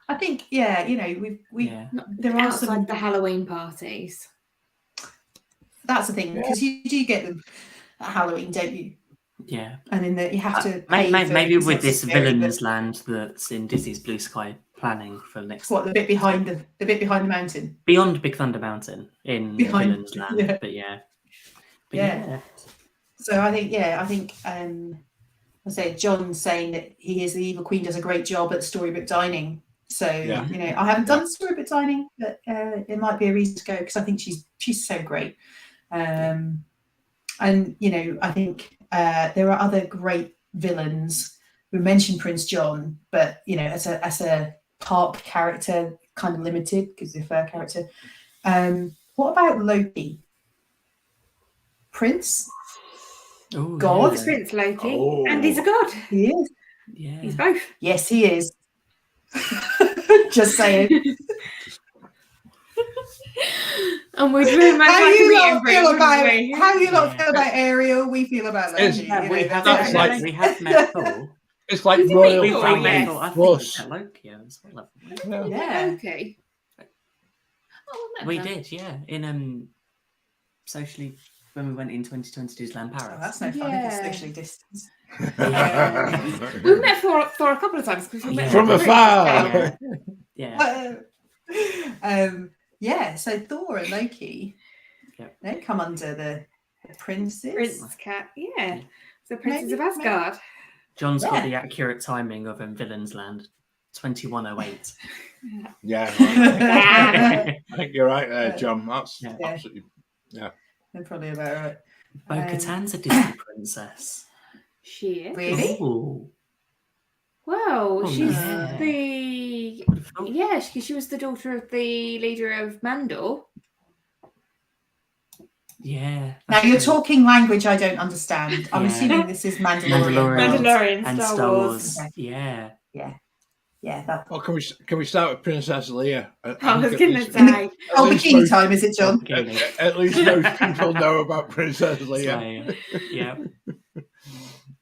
I think we there are outside the Halloween parties. That's the thing, because you do get them at Halloween, don't you? Yeah. And in that you have to maybe with this Villains Land that's in Disney's Blue Sky planning for next. What, the bit behind the mountain? Beyond Big Thunder Mountain in Villains Land, but So I think I say John saying that he is the Evil Queen does a great job at storybook dining. So I haven't done storybook dining, but it might be a reason to go because I think she's so great. And I think there are other great villains. We mentioned Prince John, but as a park character, kind of limited because he's a fur character. What about Loki? Prince? Ooh, God? He's Prince Loki, and he's a god. He is. Yeah. He's both. Yes, he is. Just saying. And we'd very much How like to you meet lot him, feel about wouldn't we? how you lot feel about Ariel? We feel about Loki. We have met Thor. It's like Did you royal meet Thor? family Yes. I think plus. we met Loki as well. Yeah. Okay. Oh, no, We did, in socially when we went in 2022's Land Paris. Oh, that's no fun if it's socially distanced. We've met Thor a couple of times because we met From him. afar. Yeah. So Thor and Loki, they come under the princes. Prince Cat, the princes of Asgard. John's got the accurate timing of Villains Land, 2108. Yeah, I think you're right there, John. That's absolutely They're probably about right. Bo-Katan's a Disney princess. She is. Really? Ooh. Well, she's yeah. she was the daughter of the leader of Mandor. Yeah. Now you're talking language I don't understand. I'm assuming this is Mandalorian. Mandalorian, and Star Wars. Yeah. That. Well, can we start with Princess Leia? I was going to say. Bikini time, is it, John? At least most people know about Princess Leia. Yeah.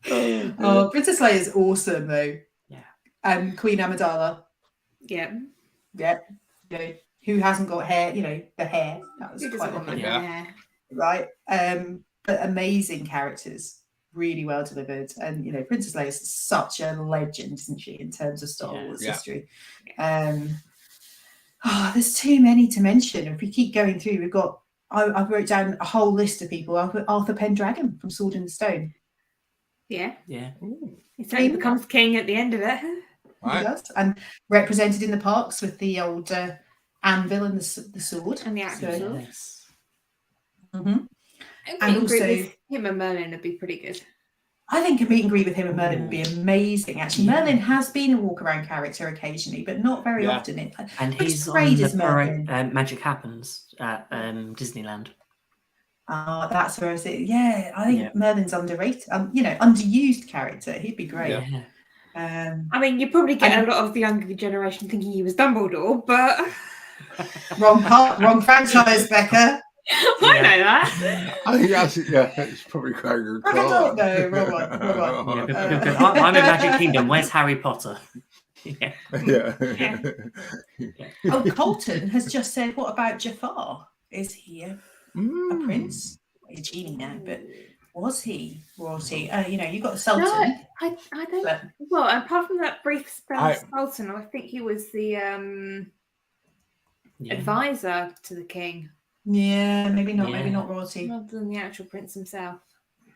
Oh, Princess Leia is awesome, though. Yeah. Queen Amidala. Yeah. Yeah. Who hasn't got hair? The hair. That was quite want lovely. hair? Right. But amazing characters. Really well delivered. And, Princess Leia is such a legend, isn't she, in terms of Star Wars history. There's too many to mention. If we keep going through, we've got, I wrote down a whole list of people. I've got Arthur Pendragon from Sword in the Stone. Yeah. Yeah. He certainly becomes king at the end of it. Right. He does. And represented in the parks with the old anvil and the sword. And the actual sword. Yes. Mm-hmm. And also, him and Merlin would be pretty good. I think a meet and greet with him and Merlin would be amazing. Actually, Merlin has been a walk-around character occasionally, but not very often. And he's on the Magic Happens at Disneyland. That's where I say, I think Merlin's underrated. Underused character. He'd be great. I mean, you probably get a lot of the younger generation thinking he was Dumbledore, but wrong franchise, Becca. I know that. I think it's probably quite a good call. No, wrong one. I'm in Magic Kingdom. Where's Harry Potter? Yeah. Oh, Colton has just said, what about Jafar? Is he a prince? He's a genie now, but was he royalty? You got the Sultan. No, I don't. But, Well, apart from that brief spell of Sultan, I think he was the advisor to the king. yeah, maybe not royalty. Rather than the actual prince himself.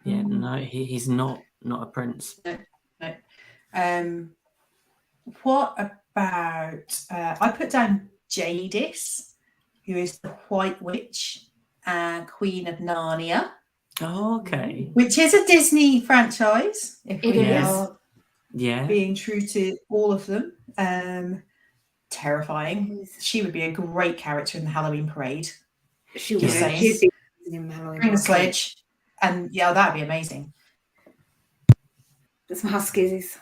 Yeah, no, he's not a prince. No. What about? I put down Jadis, who is the White Witch, Queen of Narnia. Oh, okay. Which is a Disney franchise. If It we is. are being true to all of them. Terrifying. She would be a great character in the Halloween parade. She would. She'd be in the Halloween bring a parade. sledge, and that'd be amazing. There's some huskies.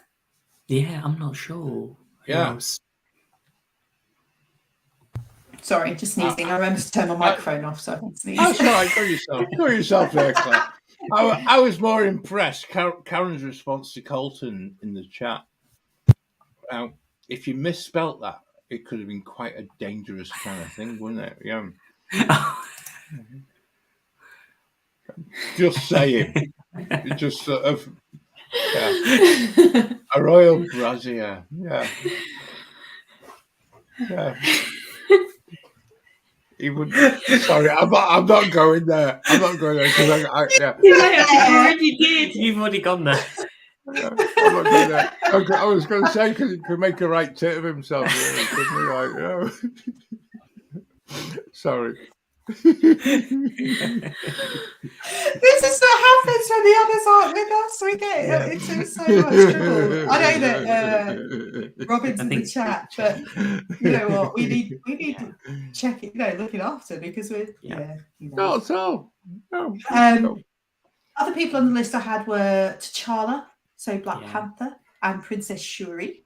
Yeah, I'm not sure. Yeah. Sorry, just sneezing. I remember to turn my microphone off so I can sneeze. That's all right. Go yourself there, Claire. I was more impressed. Karen's response to Colton in the chat. If you misspelt that, it could have been quite a dangerous kind of thing, wouldn't it? Yeah. Just saying. It just sort of a royal brazier. Yeah. Yeah. He would. Sorry, I'm not going there. I'm not going there because You already did. You've already gone there. I'm not going there. I was going to say because he could make a right tit of himself. Really, couldn't he? Sorry. This is what happens when the others aren't with us. We get into so much trouble. I know that Robin's in the chat, but you know what? We need to check it. Looking after because we're Not at all. No. Other people on the list I had were T'Challa, so Black Panther, and Princess Shuri.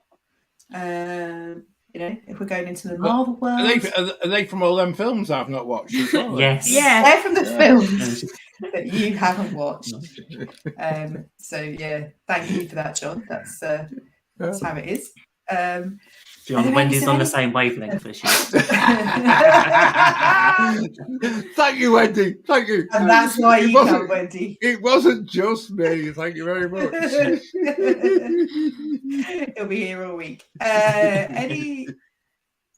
If we're going into the Marvel world. Are they from all them films I've not watched as well? Yes. Yeah, they're from the films that you haven't watched. Thank you for that, John. That's how it is. John, Wendy's on the same wavelength as you. Thank you, Wendy. Thank you. And that's why you come, Wendy. It wasn't just me. Thank you very much. He'll be here all week.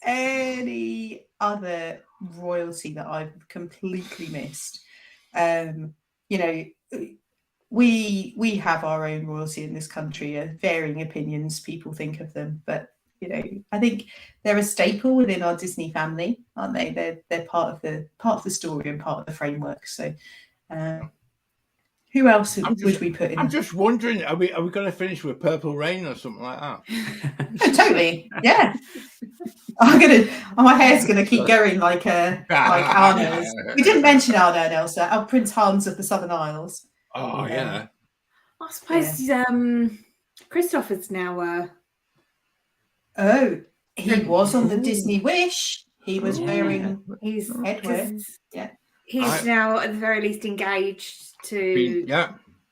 Any other royalty that I've completely missed? We have our own royalty in this country. Varying opinions, people think of them, but I think they're a staple within our Disney family, aren't they? They're part of the story and part of the framework. So, who else would we put in? I'm just wondering, are we going to finish with Purple Rain or something like that? Oh, totally, yeah. My hair's gonna keep going like Anna's. We didn't mention Anna and Elsa. Our Prince Hans of the Southern Isles. Oh yeah. I suppose Christopher's now. He was on the Disney Wish. He was wearing his headwear. Yeah. He's now at the very least engaged to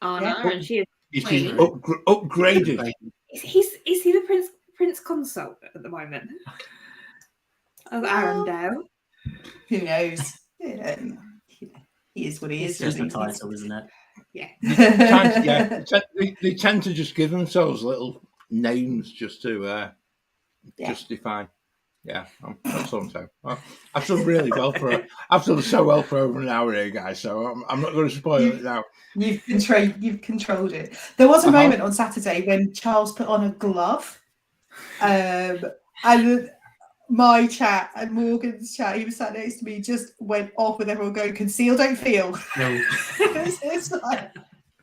Anna, and she is. He's been upgraded. Is he the Prince Consort at the moment of Arendelle? Who knows? He is what he is. It's just a title, isn't it? Yeah. They tend to just give themselves little names just to justify. Yeah, that's what I'm saying. I've done really well I've done so well for over an hour here, guys. So I'm not going to spoil it now. You've controlled it. There was a moment on Saturday when Charles put on a glove, and my chat and Morgan's chat, he was sat next to me, just went off with everyone going, "Conceal, don't feel." No. it's like,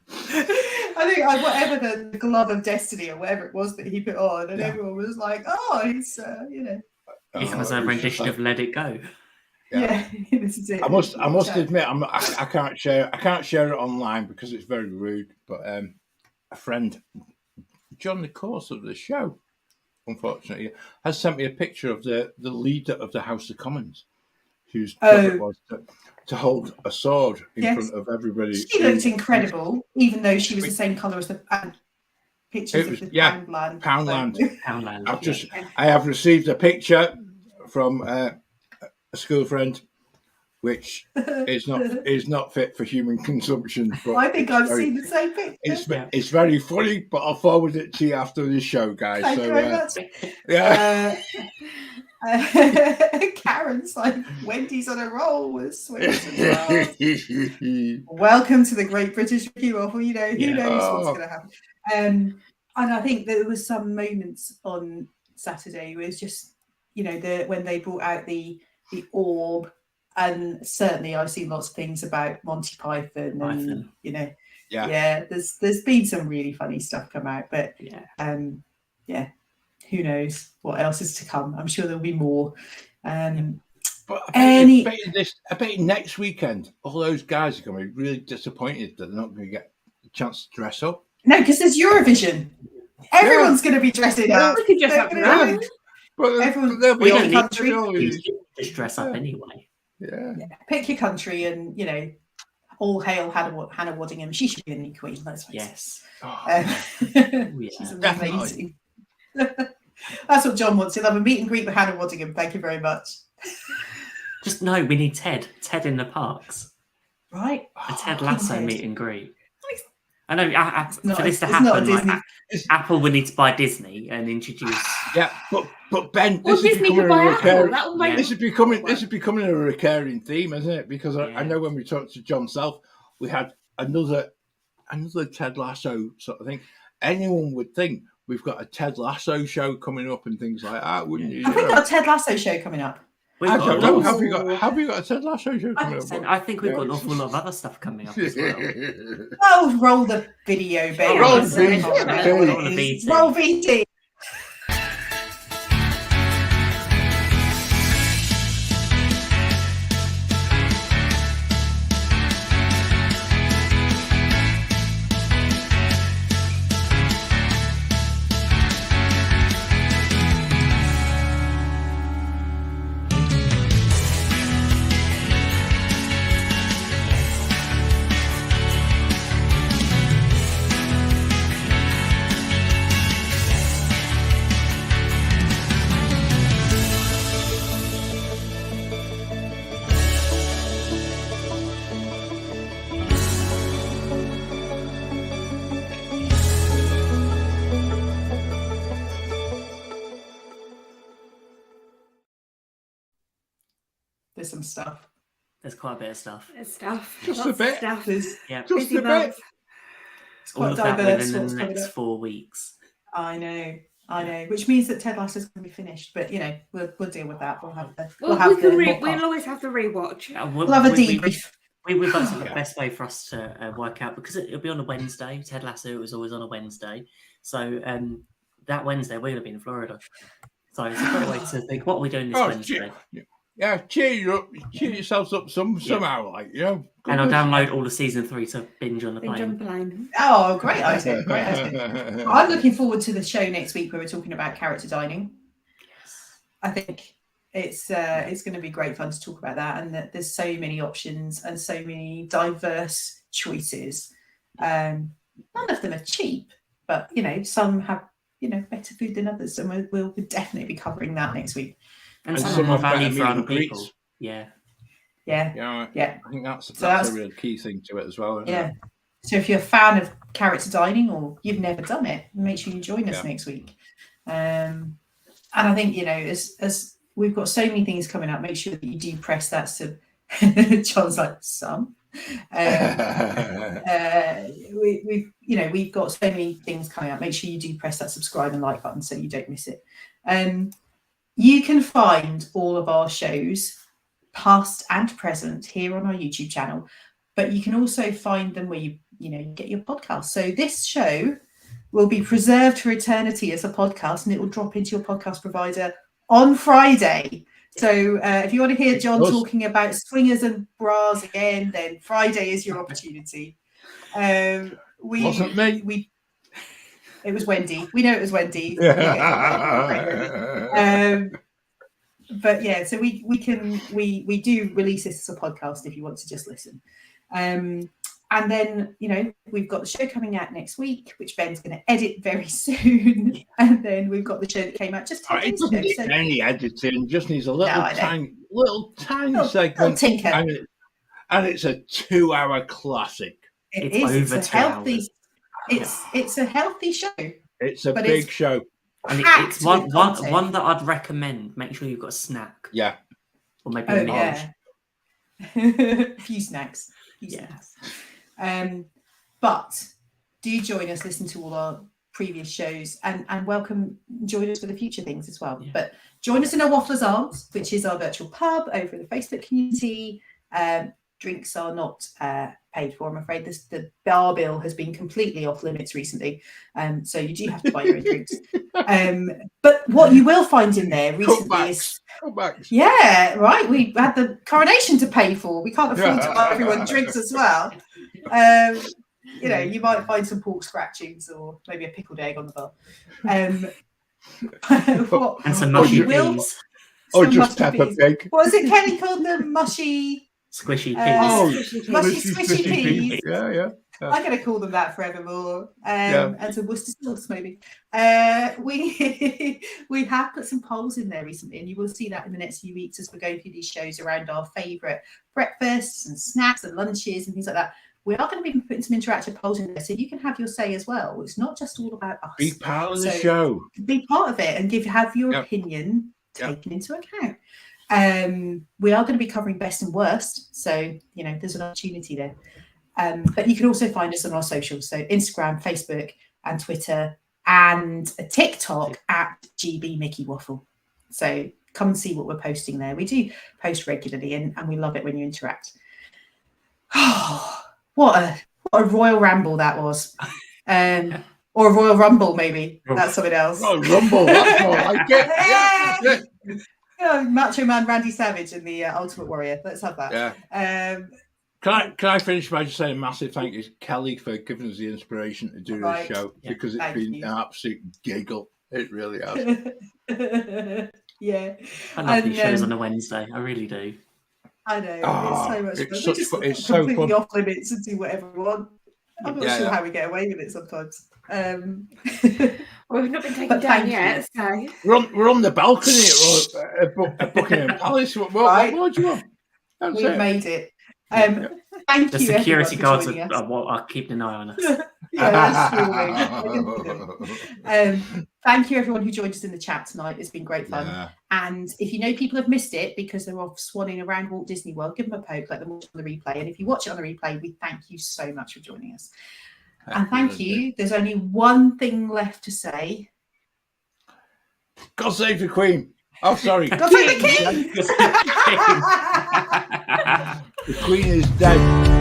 I think whatever the glove of destiny or whatever it was that he put on, and everyone was like, "Oh, he's It was a rendition of "Let It Go." Yeah, this is it. I must admit, I can't share it online because it's very rude. But a friend during the course of the show, unfortunately, has sent me a picture of the leader of the House of Commons, whose job it was to hold a sword in front of everybody. She looked incredible, even though she was the same colour as the pictures of the Poundland. Poundland. I have received a picture from a school friend, which is not fit for human consumption. But I think I've seen the same picture. It's very funny, but I'll forward it to you after the show, guys. Thank you very much. Yeah. Karen's like, Wendy's on a roll with swings and swirls. Welcome to the Great British Review Waffle. You know, who knows what's going to happen. And I think there was some moments on Saturday where it's just, you know, when they brought out the orb, and certainly I've seen lots of things about Monty Python and you know, there's been some really funny stuff come out, but who knows what else is to come? I'm sure there'll be more. But I bet next weekend, all those guys are going to be really disappointed that they're not going to get a chance to dress up. No, because there's Eurovision. Everyone's going to be dressing up. We could dress up now. Everyone, we don't need to just dress up anyway. Yeah. Pick your country, and you know, all hail Hannah Waddingham. She should be the new queen. Let's face it. She's amazing. That's what John wants. He'll have a meet and greet with Hannah Waddingham. Thank you very much. We need Ted in the parks. Right. A Ted Lasso meet and greet. I know for this to happen, Apple would need to buy Disney and introduce. Yeah, but Ben, this is becoming a recurring theme, isn't it? Because I know when we talked to John Self, we had another Ted Lasso sort of thing. Anyone would think we've got a Ted Lasso show coming up and things like that, wouldn't you? Have we got a Ted Lasso show coming up? I don't know. Have we got a Ted Lasso show coming up? I think we've got an awful lot of other stuff coming up as well. Oh, roll the video, baby. Roll VT. Roll VT. There's some stuff. There's quite a bit of stuff. There's stuff. Just a bit. Just a bit. It's all of that within the next 4 weeks. I know. Which means that Ted Lasso's going to be finished, but you know we'll deal with that. We'll always have to rewatch. We'll have a debrief. We've got the best way for us to work out, because it'll be on a Wednesday. Ted Lasso was always on a Wednesday, so that Wednesday we're going to be in Florida. So it's a great way to think, what are we doing this Wednesday? Yeah, cheer yourselves up somehow, like, you know. And I'll download all of season 3 to binge on the plane. Oh, great idea! I'm looking forward to the show next week where we're talking about character dining. Yes. I think it's going to be great fun to talk about that, and that there's so many options and so many diverse choices. None of them are cheap, but you know, some have better food than others, and we'll definitely be covering that next week. And some more value for other people. Yeah. I think that's a real key thing to it as well. Yeah. So if you're a fan of character dining or you've never done it, make sure you join us next week. And I think, you know, as we've got so many things coming up, make sure that you do press that. John's like, some. We've got so many things coming up. Make sure you do press that subscribe and like button so you don't miss it. You can find all of our shows, past and present, here on our YouTube channel, but you can also find them where you get your podcast. So this show will be preserved for eternity as a podcast, and it will drop into your podcast provider on Friday. So if you want to hear John talking about swingers and bras again, then Friday is your opportunity. Wasn't me. It was Wendy. We know it was Wendy. But yeah, so we do release this as a podcast if you want to just listen. And then, we've got the show coming out next week, which Ben's going to edit very soon. And then we've got the show that came out just 10 days ago. It doesn't need any editing, just needs a little tiny segment. Little tinker. And it's a 2-hour classic. It's over 2 hours. It's a healthy show. It's a big show. And it's one that I'd recommend. Make sure you've got a snack. Yeah. Or maybe a meal. Yeah. A few snacks. But do join us, listen to all our previous shows, and join us for the future things as well. Yeah. But join us in our Waffler's Arms, which is our virtual pub over in the Facebook community. Drinks are not paid for, I'm afraid. The bar bill has been completely off limits recently, so you do have to buy your own drinks. But what you will find in there recently is cutbacks. Yeah, right. We had the coronation to pay for. We can't afford to buy everyone drinks as well. You might find some pork scratchings or maybe a pickled egg on the bar. And some mushy peas. Or just Peppa Pig. What is it Kelly called them? Mushy... Squishy peas. Mushy squishy peas. Yeah. I'm going to call them that forevermore. And some Worcester sauce, maybe. We have put some polls in there recently, and you will see that in the next few weeks as we're going through these shows around our favourite breakfasts and snacks and lunches and things like that. We are going to be putting some interactive polls in there, so you can have your say as well. It's not just all about us. Be part of the show. Be part of it and have your opinion taken into account. We are going to be covering best and worst, so there's an opportunity there. But you can also find us on our socials, so Instagram, Facebook, and Twitter, and a TikTok at GB Mickey Waffle. So come and see what we're posting there. We do post regularly, and we love it when you interact. Oh, what a royal ramble that was, or a royal rumble maybe. That's something else. Oh, rumble! That's more like it. Yeah. Macho Man Randy Savage and the Ultimate Warrior. Let's have that. Yeah. Can I finish by just saying a massive thank you to Kelly for giving us the inspiration to do this show, because it's been an absolute giggle. It really has. Yeah. I love these shows on a Wednesday. I really do. I know. It's so much fun. It's so completely fun. off limits and do whatever we want. I'm not sure how we get away with it sometimes. Well, we've not been taken down yet, so we're on the balcony at Buckingham Palace. What do you want? We've made it. Thank the you. The security guards are keeping an eye on us. Thank you, everyone who joined us in the chat tonight. It's been great fun. Yeah. And if you know people have missed it because they're off swanning around Walt Disney World, give them a poke, let them watch on the replay. And if you watch it on the replay, we thank you so much for joining us. And thank you. There's only one thing left to say. God save the Queen. Oh, sorry. God save the King. The Queen is dead.